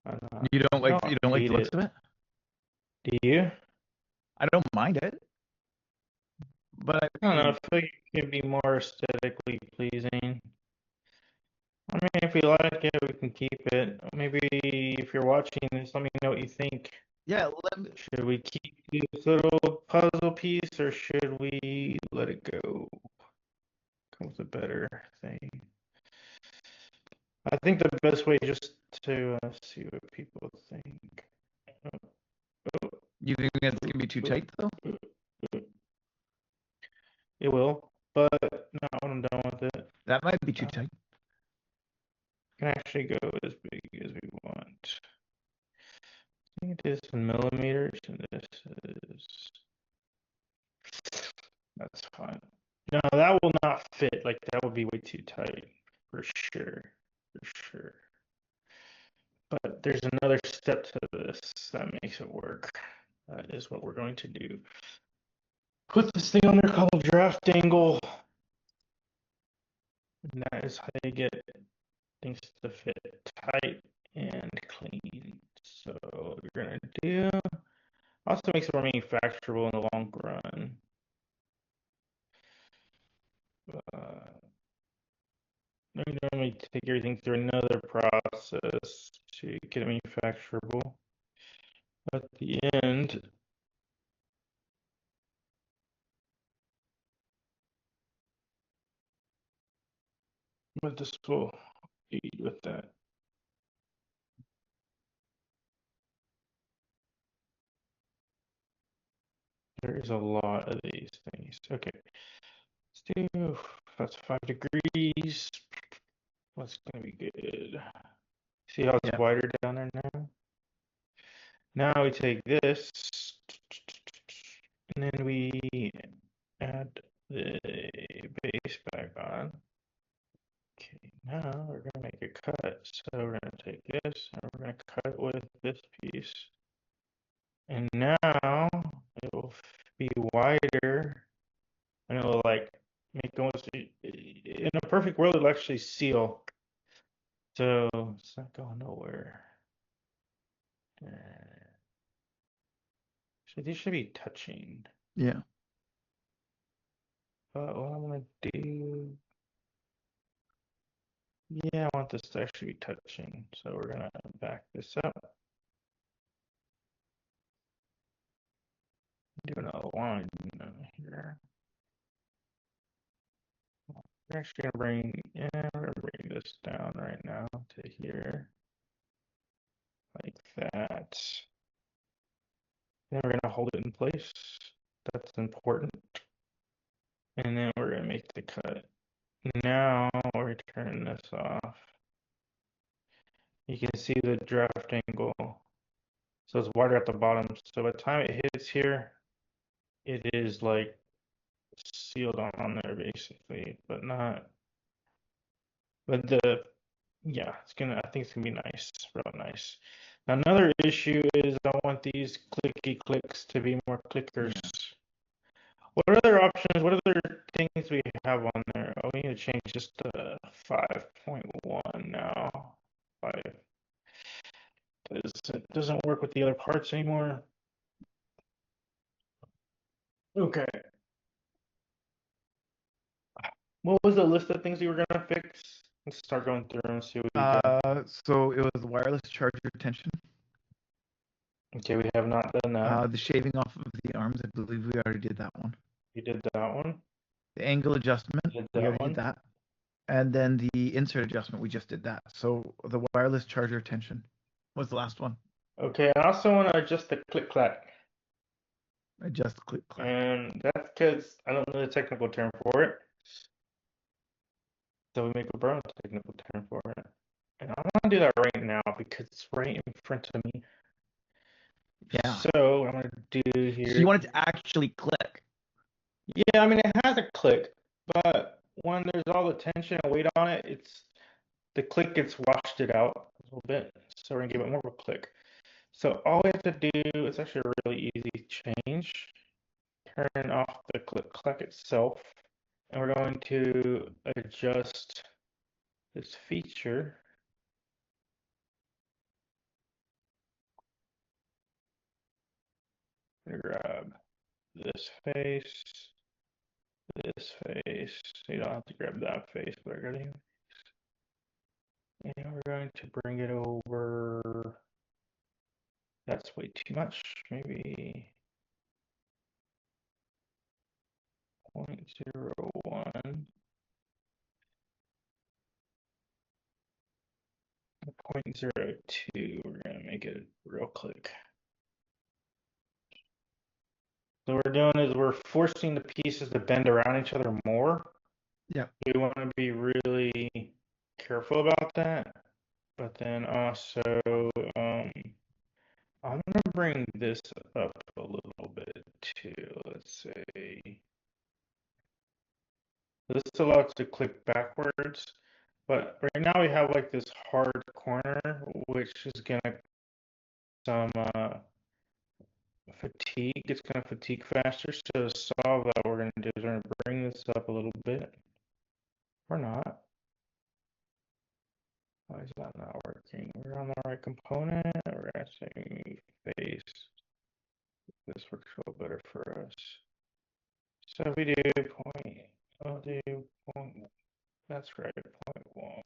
I You don't don't like hate the looks it. of it? Do you? I don't mind it, but I I don't know. I mean, feel like it could be more aesthetically pleasing. I mean, if you like it, we can keep it. Maybe if you're watching this, let me know what you think. yeah, let me, Should we keep this little puzzle piece or should we let it go What's a better thing? I think the best way just to see what people think. You think that's gonna be too tight though? It will, but not when I'm done with it. That might be too tight. Can actually go as big as we want. I think it is in millimeters, and this is. That's fine. No, that will not fit. Like that would be way too tight, for sure, for sure. But there's another step to this that makes it work. That is what we're going to do. Put this thing on there called draft angle, and that is how you get things to fit tight and clean. So what we're gonna do also makes it more manufacturable in the long run. I normally take everything through another process to get it manufacturable. At the end, but this will aid with that. There is a lot of these things. Okay, let's do, that's 5 degrees. What's gonna be good? See how it's Yeah. wider down there now? Now we take this, and then we add the base back on. Okay, now we're gonna make a cut. So we're gonna take this and we're gonna cut it with this piece. And now it will be wider and it'll like make almost in a perfect world it'll actually seal. So it's not going nowhere. So these should be touching. Yeah. But what I'm gonna do, yeah, I want this to actually be touching. So we're gonna back this up. Do another line here. We're actually gonna bring, yeah, we're gonna bring this down right now to here, like that. Then we're gonna hold it in place. That's important. And then we're gonna make the cut. Now we're turning this off. You can see the draft angle. So it's wider at the bottom. So by the time it hits here, it is like sealed on there basically, but not. But the yeah, I think it's gonna be nice, real nice. Now, another issue is I want these clicky clicks to be more clickers. Yeah. What other options, what other things we have on there? Oh, we need to change this to 5.1 now. 5. It doesn't work with the other parts anymore. Okay. What was the list of things you were gonna fix? Let's start going through and see what we got. So it was wireless charger tension. Okay, we have not done that. The shaving off of the arms, I believe we already did that one. We did that one. The angle adjustment, We did we that already did one. that. And then the insert adjustment, we just did that. So the wireless charger tension was the last one. Okay, I also want to adjust the click clack. Adjust click clack. And that's because I don't know the technical term for it. So we make a brown technical term for it. And I want to do that right now because it's right in front of me. Yeah. So what I'm going to do So you here. want it to actually click. Yeah, I mean, it has a click, but when there's all the tension and weight on it, the click gets washed it out a little bit. So we're going to give it more of a click. So all we have to do, it's actually a really easy change. Turn off the click clack itself. And we're going to adjust this feature. Grab this face, this face. So you don't have to grab that face, but I got it. And we're going to bring it over. That's way too much. Maybe 0.01. 0.02. We're gonna make it real quick. So what we're doing is we're forcing the pieces to bend around each other more. Yeah. We want to be really careful about that. But then also, um, I'm gonna bring this up a little bit too. Let's say this allows to click backwards, but right now we have like this hard corner, which is gonna some fatigue. It's gonna fatigue faster. So to solve that, what we're gonna do is we're gonna bring this up a little bit, or not. Why is that not working? We're on the right component. We're gonna say face. This works a little better for us. So if we do point, I'll do point. That's right, point one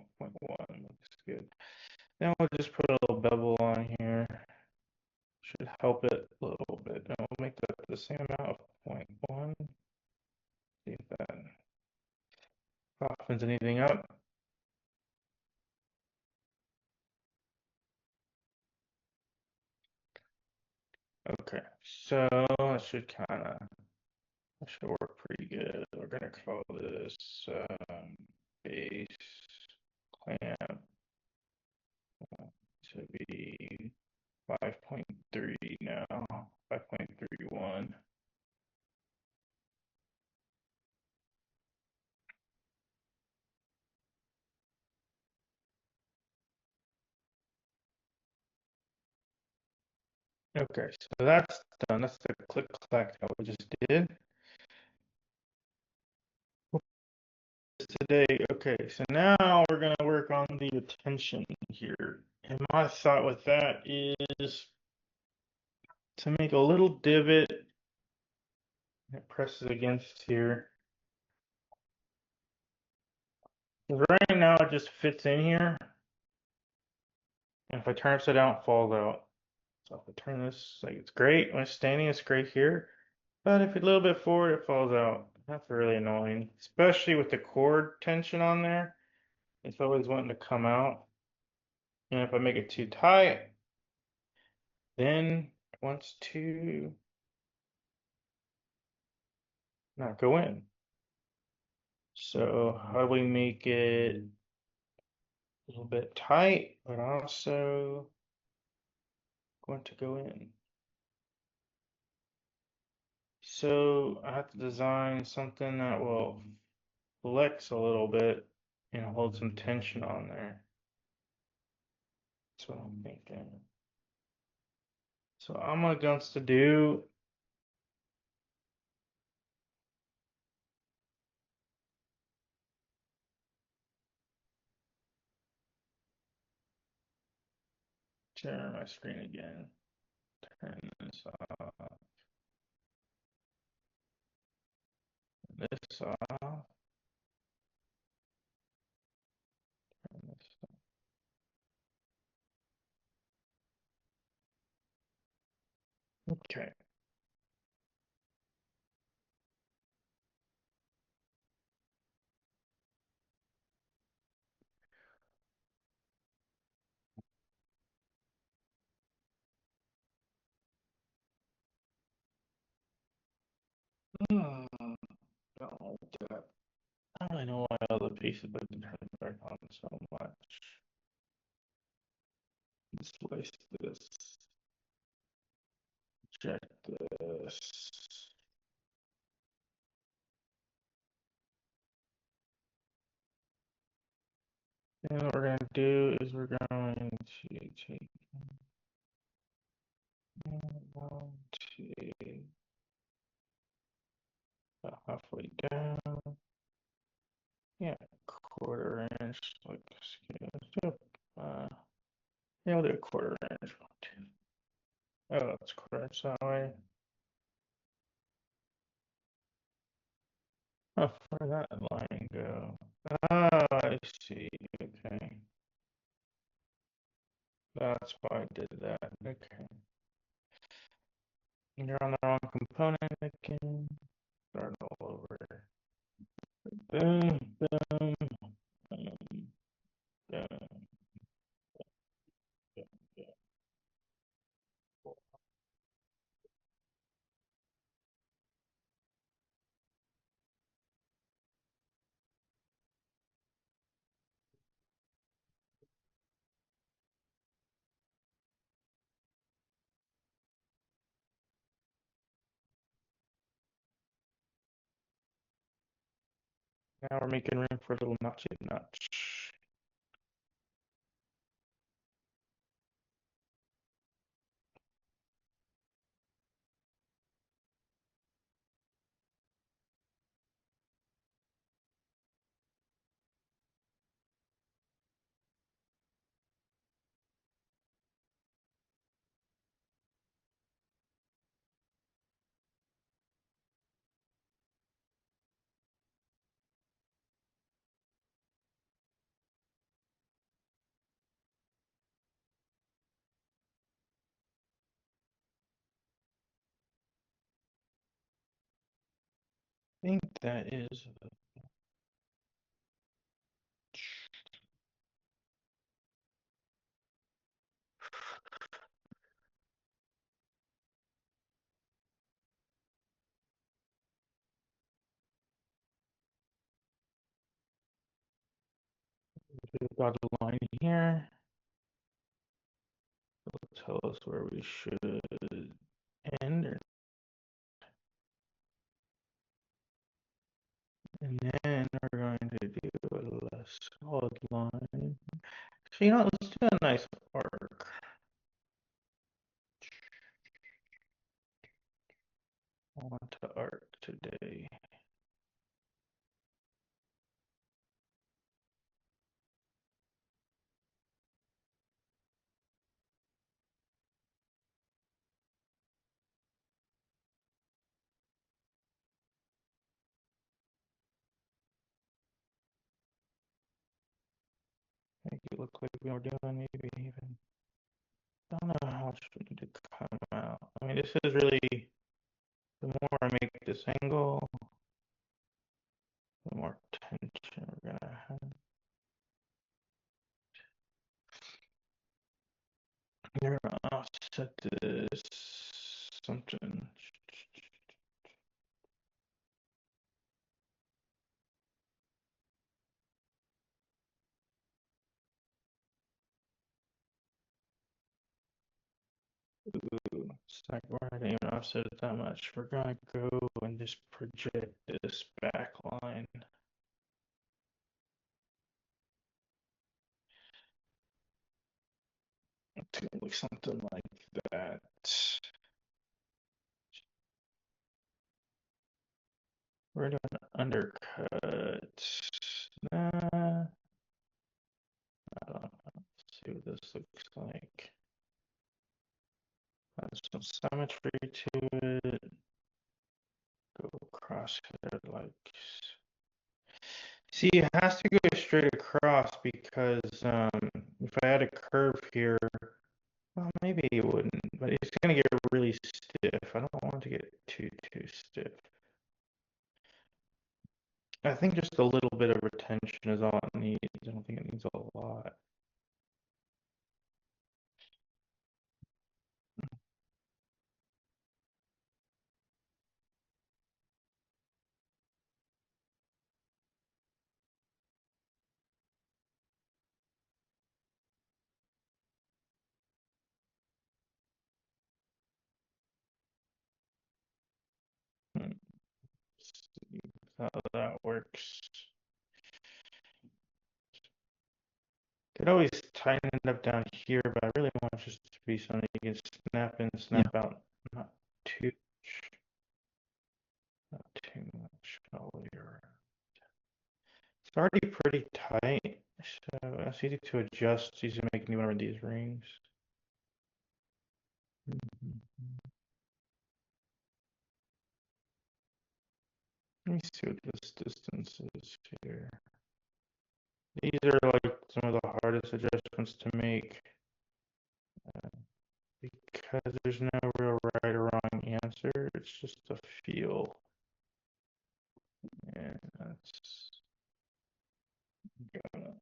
looks good. Then we'll just put a little bevel on here. Should help it a little bit. And we'll make that the same amount of point one. See if that softens anything up. Okay, so that should work pretty good. We're gonna call this base clamp to be 5.3 now, 5.31. Okay, so that's done. That's the click clack that we just did today. Okay, so now we're gonna work on the attention here. And my thought with that is to make a little divot that presses against here. Right now it just fits in here. And if I turn upside down, it falls out. So if I turn this, like it's great when it's standing, it's great here. But if you're a little bit forward, it falls out. That's really annoying, especially with the cord tension on there. It's always wanting to come out. And if I make it too tight, then it wants to not go in. So how do we make it a little bit tight, but also going to go in? So I have to design something that will flex a little bit and hold some tension on there. That's what I'm thinking. So I'm going to do share my screen again. Turn this off. This off. Turn this off. Okay. Hmm. Don't like that. I don't really know why other pieces have been turned back on so much. Displace this. Check this. And what we're going to do is we're going to take one, two, about halfway down. Yeah, quarter inch. Like, let's do yeah, we'll do a quarter inch. Oh, that's quarter inch that way. Oh, where'd that line go? Ah, I see. Okay. That's why I did that. Okay. You're on the wrong component again. Start all over. Boom, boom, boom, boom. Now we're making room for a little notchy notch. I think that is. We've got a line here. It'll tell us where we should end. And then we're going to do a less solid line. So, let's do a nice arc. I want to arc today. Make it look like we were doing maybe even. I don't know how much we need to come out. I mean, this is really, the more I make this angle, the more tension we're gonna have. We're gonna offset this something. Ooh, it's like we're not gonna even offset it that much. We're gonna go and just project this back line to look something like that. We're doing an undercut. Nah, I don't know. Let's see what this looks like. Add some symmetry to it. Go across it like. See, it has to go straight across because if I add a curve here, well, maybe it wouldn't, but it's gonna get really stiff. I don't want it to get too stiff. I think just a little bit of retention is all it needs. I don't think it needs a lot. Hmm, see how that works. Could always tighten it up down here, but I really want this to be something you can snap in, Yeah. snap out, not too not too much all the way around. It's already pretty tight, so it's easy to adjust. It's easy to make any one of these rings. Mhm. Let me see what this distance is here. These are like some of the hardest adjustments to make because there's no real right or wrong answer. It's just a feel. And that's gonna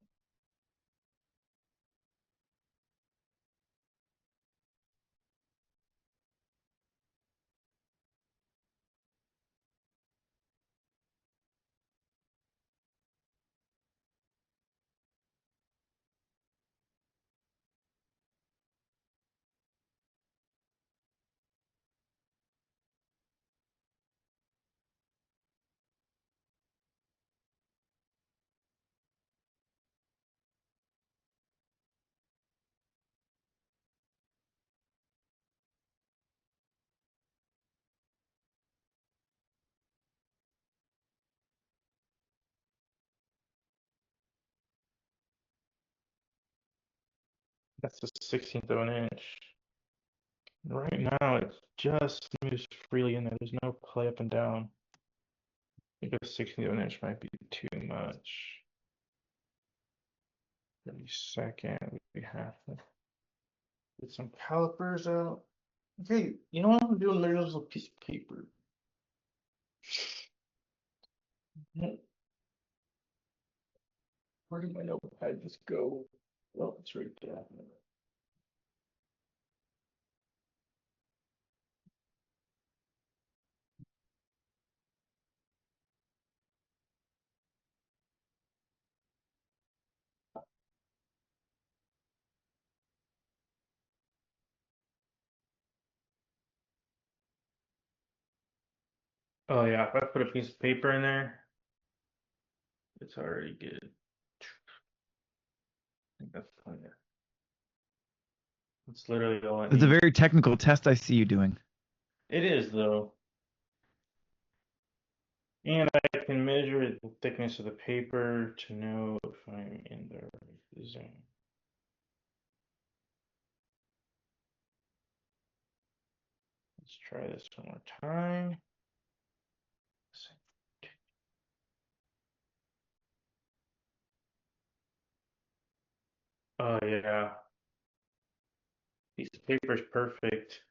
That's the 16th of an inch. Right now, it just moves freely in there. There's no play up and down. I think a 16th of an inch might be too much. 32nd, we have to get some calipers out. Okay, you know what I'm doing? There's a piece of paper. Where did my notepad just go? Oh, it's right there. Oh yeah, if I put a piece of paper in there, it's already good. I think that's fine. That's literally all it It's a needs. very technical test I see you doing. It is though. And I can measure the thickness of the paper to know if I'm in the right zone. Let's try this one more time. Oh yeah, piece of paper is perfect.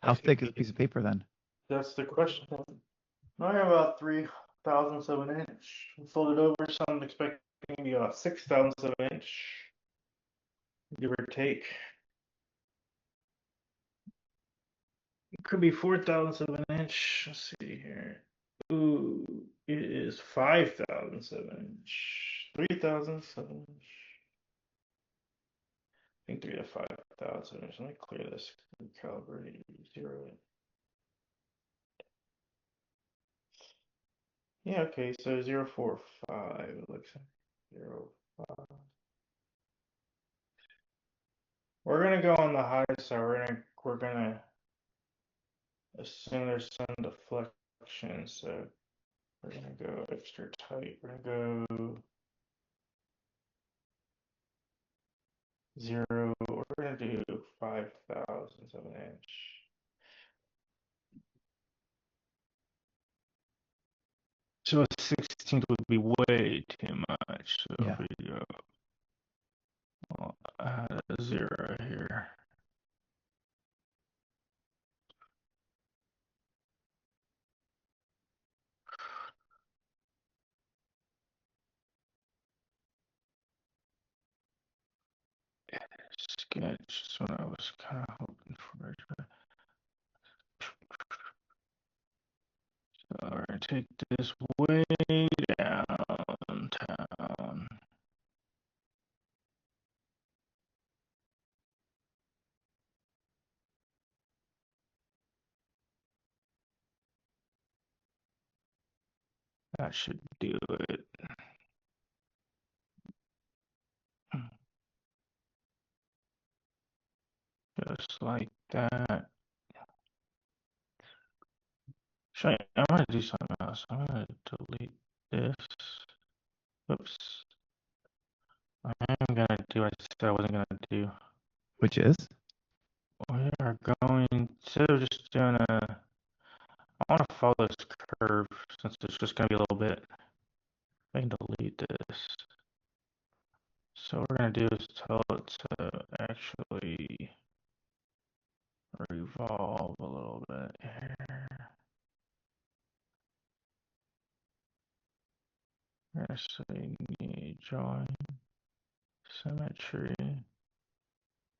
I How think thick is a piece of paper then? that's the question. I have about 3/1000 of an inch. Fold it over, so I'm expecting maybe about 6/1000 of an inch, give or take. It could be 4/1000 of an inch. Let's see here. Ooh, it is 5/1000 of an inch. 3/1000 of an inch. I think 3 to 5/1000. Let me clear this. Calibrate, zero it. Yeah, okay, so 0.45. It looks like 0.5. We're gonna go on the high side. We're gonna assume there's some deflection, so we're gonna go extra tight. We're gonna go 0. We're gonna do 5/1000 of an inch. So a 16th would be way too much. So if Yeah. we go, I'll add a 0 here. Sketch. That's what I was kind of hoping for. So we're gonna take this way downtown. That should do it. Just like that. I'm gonna do something else. I'm gonna delete this. Oops. I am gonna do what I said I wasn't gonna do. Which is? We are going, instead of just doing I want to follow this curve since it's just gonna be a little bit. I can delete this. So what we're gonna do is tell it to actually revolve a little bit here. We're gonna say need join symmetry. Then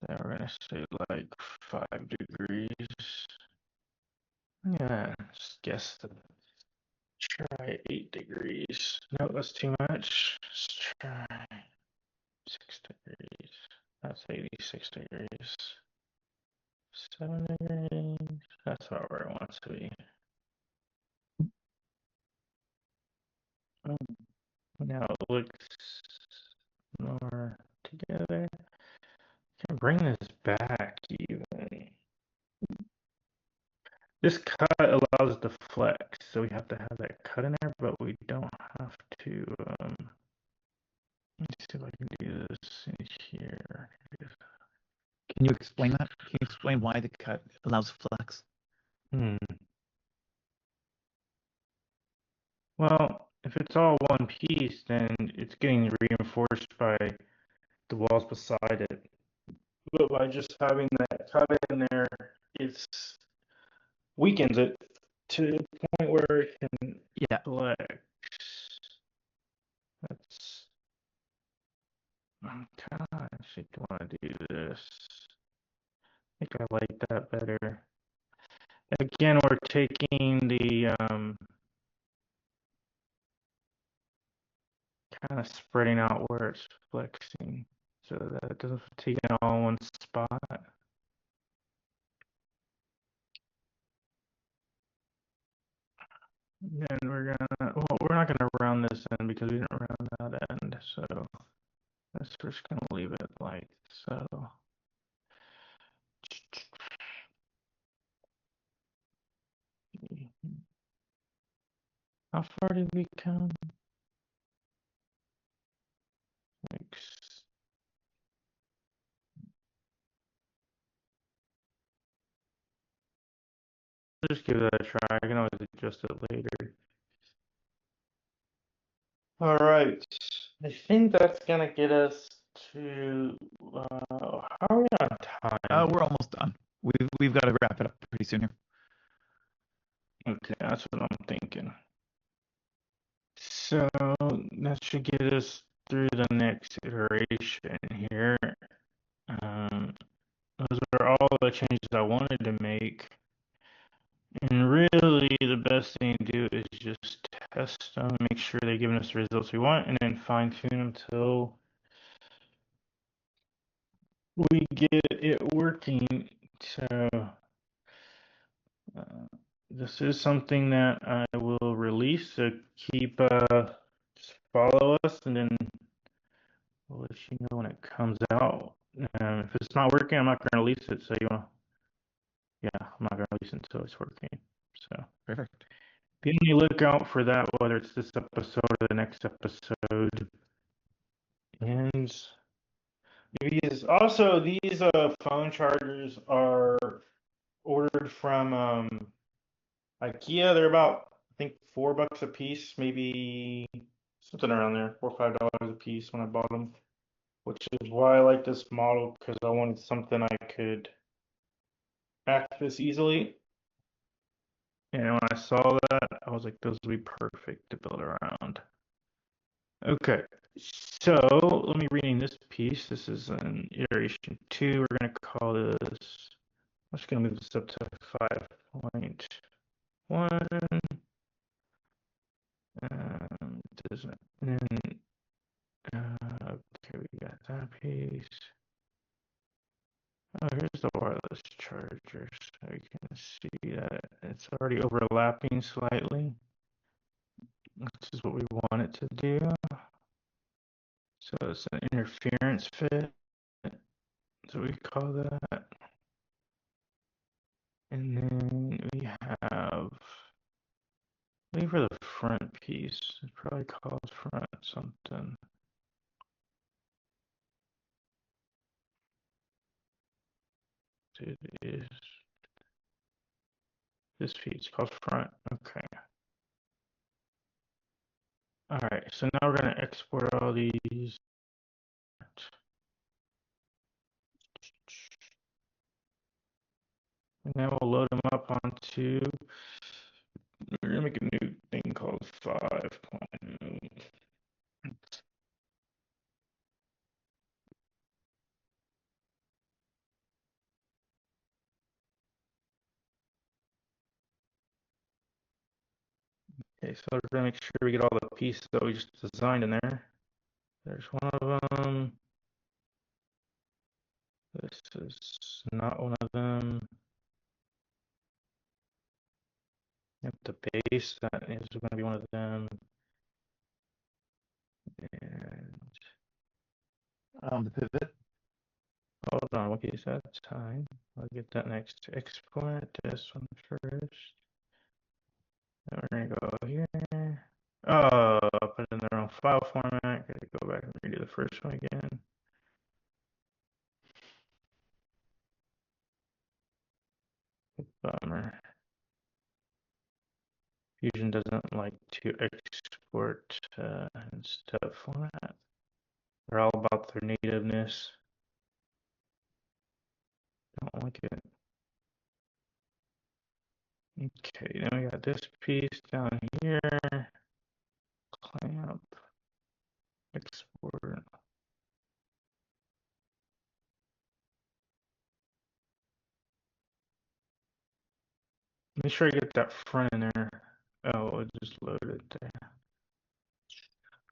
we're gonna say like 5 degrees. Yeah, just guess the try 8 degrees. No, that's too much. Let's try 6 degrees. That's 86 degrees. 7 degrees. That's not where I want it to be. Now it looks more together. Can bring this back even. This cut allows it to flex, so we have to have that cut in there, but we don't have to. Let me see if I can do this in here. Can you explain that? Can you explain why the cut allows flex? Hmm. Well, if it's all one piece, then it's getting reinforced by the walls beside it. But by just having that cut in there, it's weakens it to the point where it can Yeah. flex. That's kind of actually want to do this. I think I like that better. Again, we're taking the kind of spreading out where it's flexing so that it doesn't take it all in one spot. And we're not gonna round this end because we didn't round that end, so that's just gonna leave it like so. How far did we come? Like, just give that a try. I can always adjust it later. All right. I think that's gonna get us to how are we on time? We're almost done. We've got to wrap it up pretty soon here. Okay, that's what I'm thinking. So that should get us through the next iteration here. Um, those are all the changes I wanted to make. And really, the best thing to do is just test them, make sure they're giving us the results we want, and then fine tune them until we get it working. So, this is something that I will release. So keep, just follow us, and then we'll let you know when it comes out. If it's not working, I'm not going to release it. So yeah, I'm not going to release it until it's working. So Perfect. be on the lookout for that, whether it's this episode or the next episode. And these phone chargers are ordered from IKEA. They're about I think $4 a piece, maybe something around there, $4 or $5 a piece when I bought them. Which is why I like this model because I wanted something I could access easily. And when I saw that, I was like, those would be perfect to build around. Okay, so let me rename this piece. This is an iteration 2. We're going to call this, I'm just going to move this up to 5.1. Doesn't, and then, okay, we got that piece. Oh, here's the wireless charger, so you can see that it's already overlapping slightly. This is what we want it to do. So it's an interference fit, so we call that. And then we have, I think for the front piece, it probably calls front something. It is this piece called front. Okay. All right. So now we're gonna export all these. And then we'll load them up onto, we're gonna make a new thing called 5.0. Okay, so we're gonna make sure we get all the pieces that we just designed in there. There's one of them. This is not one of them. At the base, that is going to be one of them. And The pivot. hold on, what piece at a time? I'll get that next. Export this one first. Then we're gonna go here. Oh, put it in the wrong file format. Gotta go back and redo the first one again. bummer. Fusion doesn't like to export in stub format. They're all about their nativeness. Don't like it. Okay, then we got this piece down here. Clamp, export. Make sure I get that front in there. Oh, it just loaded there.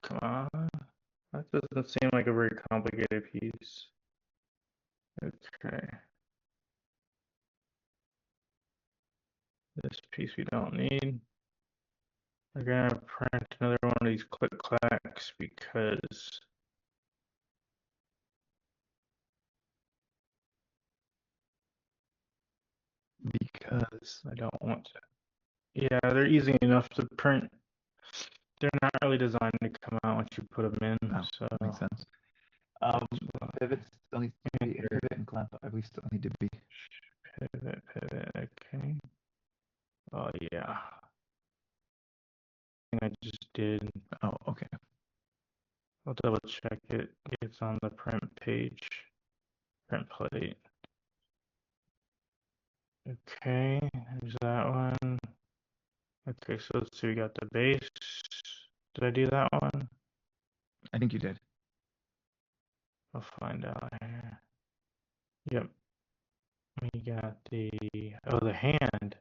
Come on. That doesn't seem like a very complicated piece. Okay. This piece we don't need. We're gonna print another one of these click clacks because I don't want to. Yeah, they're easy enough to print. They're not really designed to come out once you put them in, Oh, so makes sense. The pivots still need to be pivot and clamp. We still need to be. pivot, pivot. Okay. Oh yeah. I just did. Oh, okay. I'll double check it. It's on the print page, print plate. Okay, there's that one. Okay, so let's see. We got the base. Did I do that one? I think you did. I'll find out here. Yep. We got the hand.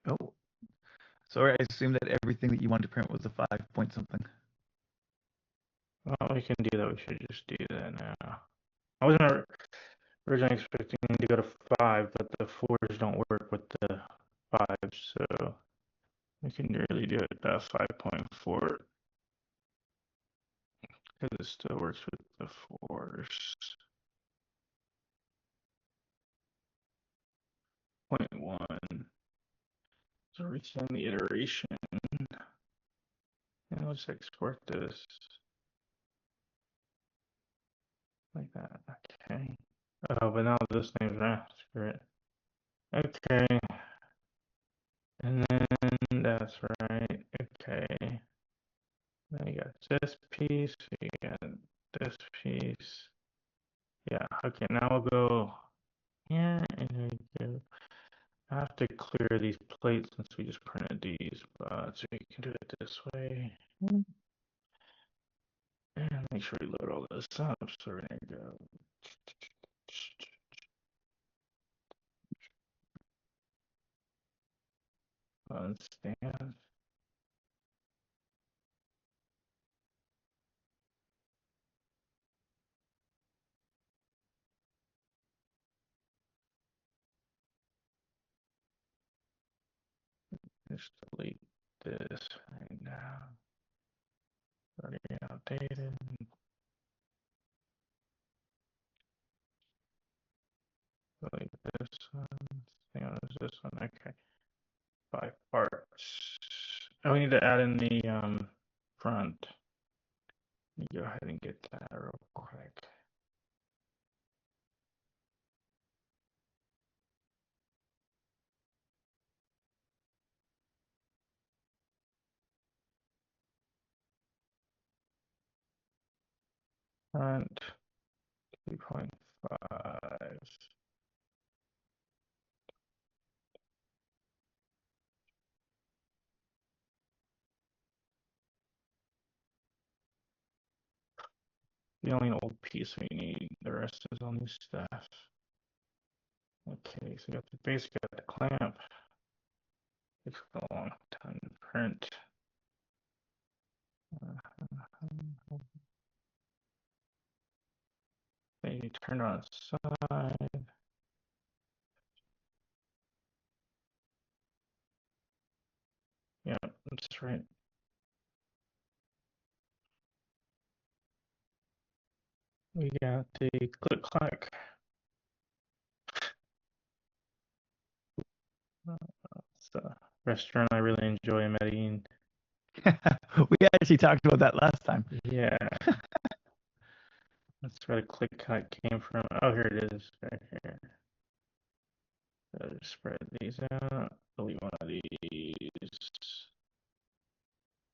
Oh, sorry. I assumed that everything that you wanted to print was a 5 point something. Well, we can do that. We should just do that now. I wasn't originally expecting to go to 5, but the 4s don't work with the 5s, so we can really do it at 5.4 because it still works with the 4s. 0.1. So resend the iteration. And let's export this like that. Okay. Oh, but now this name's wrapped. Screw it. Okay. And then that's right. Okay. Then you got this piece. You got this piece. Yeah. Okay. Now we'll go here and we go. I have to clear these plates since we just printed these, but so we can do it this way. And make sure we load all this up. So we're gonna go. Unstand. Just delete this right now. Already outdated. Delete this one. Hang on, is this one? Okay. 5 parts. Oh, we need to add in the front. Let me go ahead and get that real quick. Front 3.5. The only old piece we need. The rest is all new stuff. Okay, so we got the base, got the clamp. Takes a long time to print. Then you turn on side. Yeah, that's right. We got the click clack. It's a restaurant I really enjoy in Medellin. We actually talked about that last time. Yeah. That's where the click cut came from. Oh, here it is. Right here. So just spread these out. Delete one of these.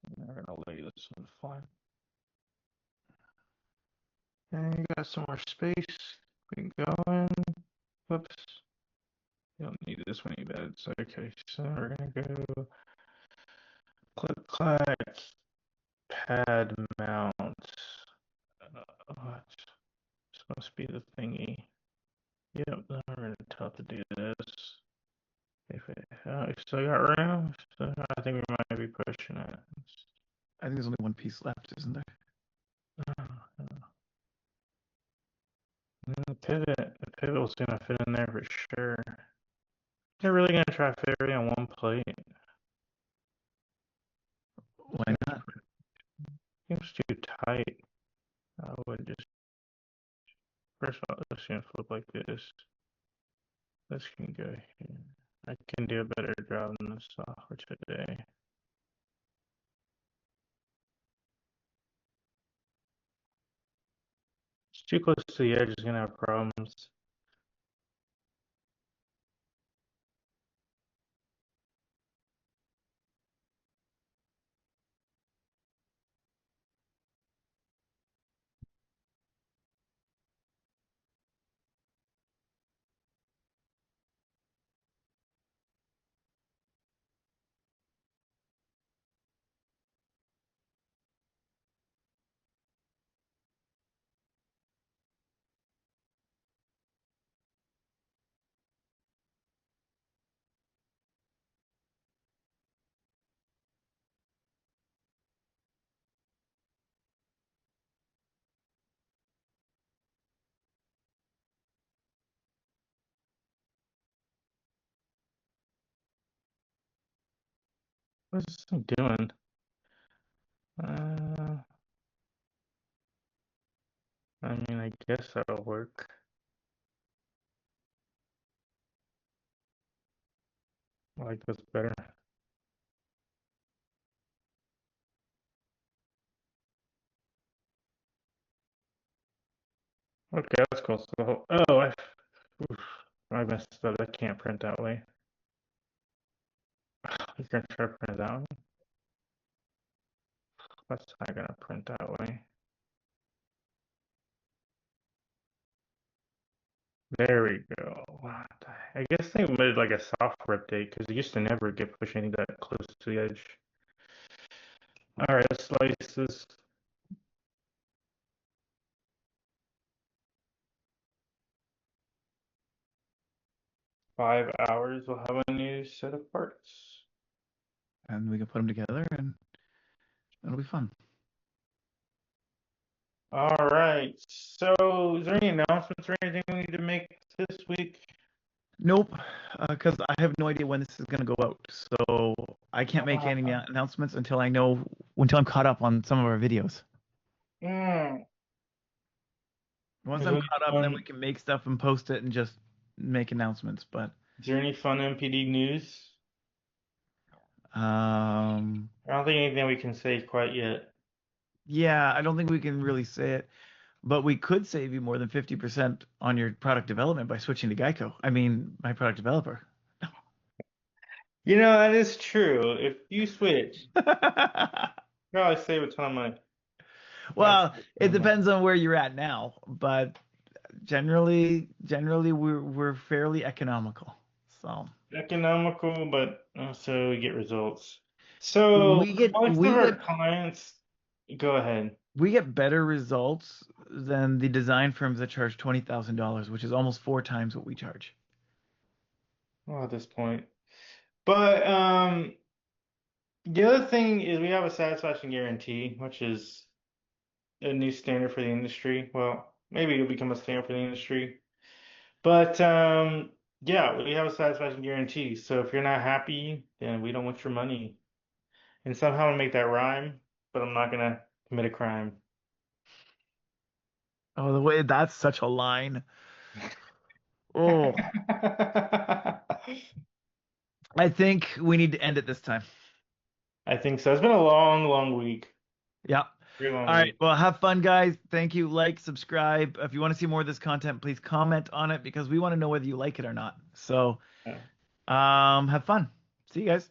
And we're gonna lay this one flat. And you got some more space. We can go in. Whoops. You don't need this many beds. Okay, so we're gonna go click clack pad mount. What? This must be the thingy. Yep, now we're gonna tell it to do this. If it, we still got room, so I think we might be pushing it. I think there's only one piece left, isn't there? The pivot was gonna fit in there for sure. They're really gonna try to fit everything on one plate. Why not? Seems too tight. I would just first of all, this gonna flip like this. This can go here. I can do a better job than the software today. It's too close to the edge, is gonna have problems. What is this thing doing? Uh, I mean, I guess that'll work. I like this better. Okay, that's cool. So, oh, oof, I messed up. That can't print that way. You're gonna try to print that one? That's not gonna print that way. There we go. I guess they made like a software update because it used to never get pushed anything that close to the edge. All right, let's slice this. 5 hours, we'll have a new set of parts. And we can put them together and it'll be fun. All right. So, is there any announcements or anything we need to make this week? Nope, because I have no idea when this is going to go out. So I can't make any Uh, announcements until I'm caught up on some of our videos. mm, Once is I'm there any caught up, then we fun, can make stuff and post it and just make announcements. But is there any fun MPD news? um, I don't think anything we can say quite yet. yeah, I don't think we can really say it. But we could save you more than 50% on your product development by switching to Geico. I mean, my product developer. You know, that is true. If you switch, you probably save a ton of money. Might Well, save a ton it of money. depends on where you're at now, but generally we're fairly economical. So Economical, but also we get results. So we get most of we our get clients, go ahead. we get better results than the design firms that charge $20,000, which is almost 4 times what we charge. Well, at this point. But the other thing is we have a satisfaction guarantee, which is a new standard for the industry. Well, maybe it'll become a standard for the industry. But yeah, we have a satisfaction guarantee. So if you're not happy, then we don't want your money. And somehow I make that rhyme, but I'm not gonna commit a crime. Oh, the way that's such a line. Oh, I think we need to end it this time. I think so. It's been a long, long week. Yeah. Very long All right. wait. Well, have fun, guys. Thank you. Like, subscribe. If you want to see more of this content, please comment on it because we want to know whether you like it or not. So, Yeah. have fun. See you guys.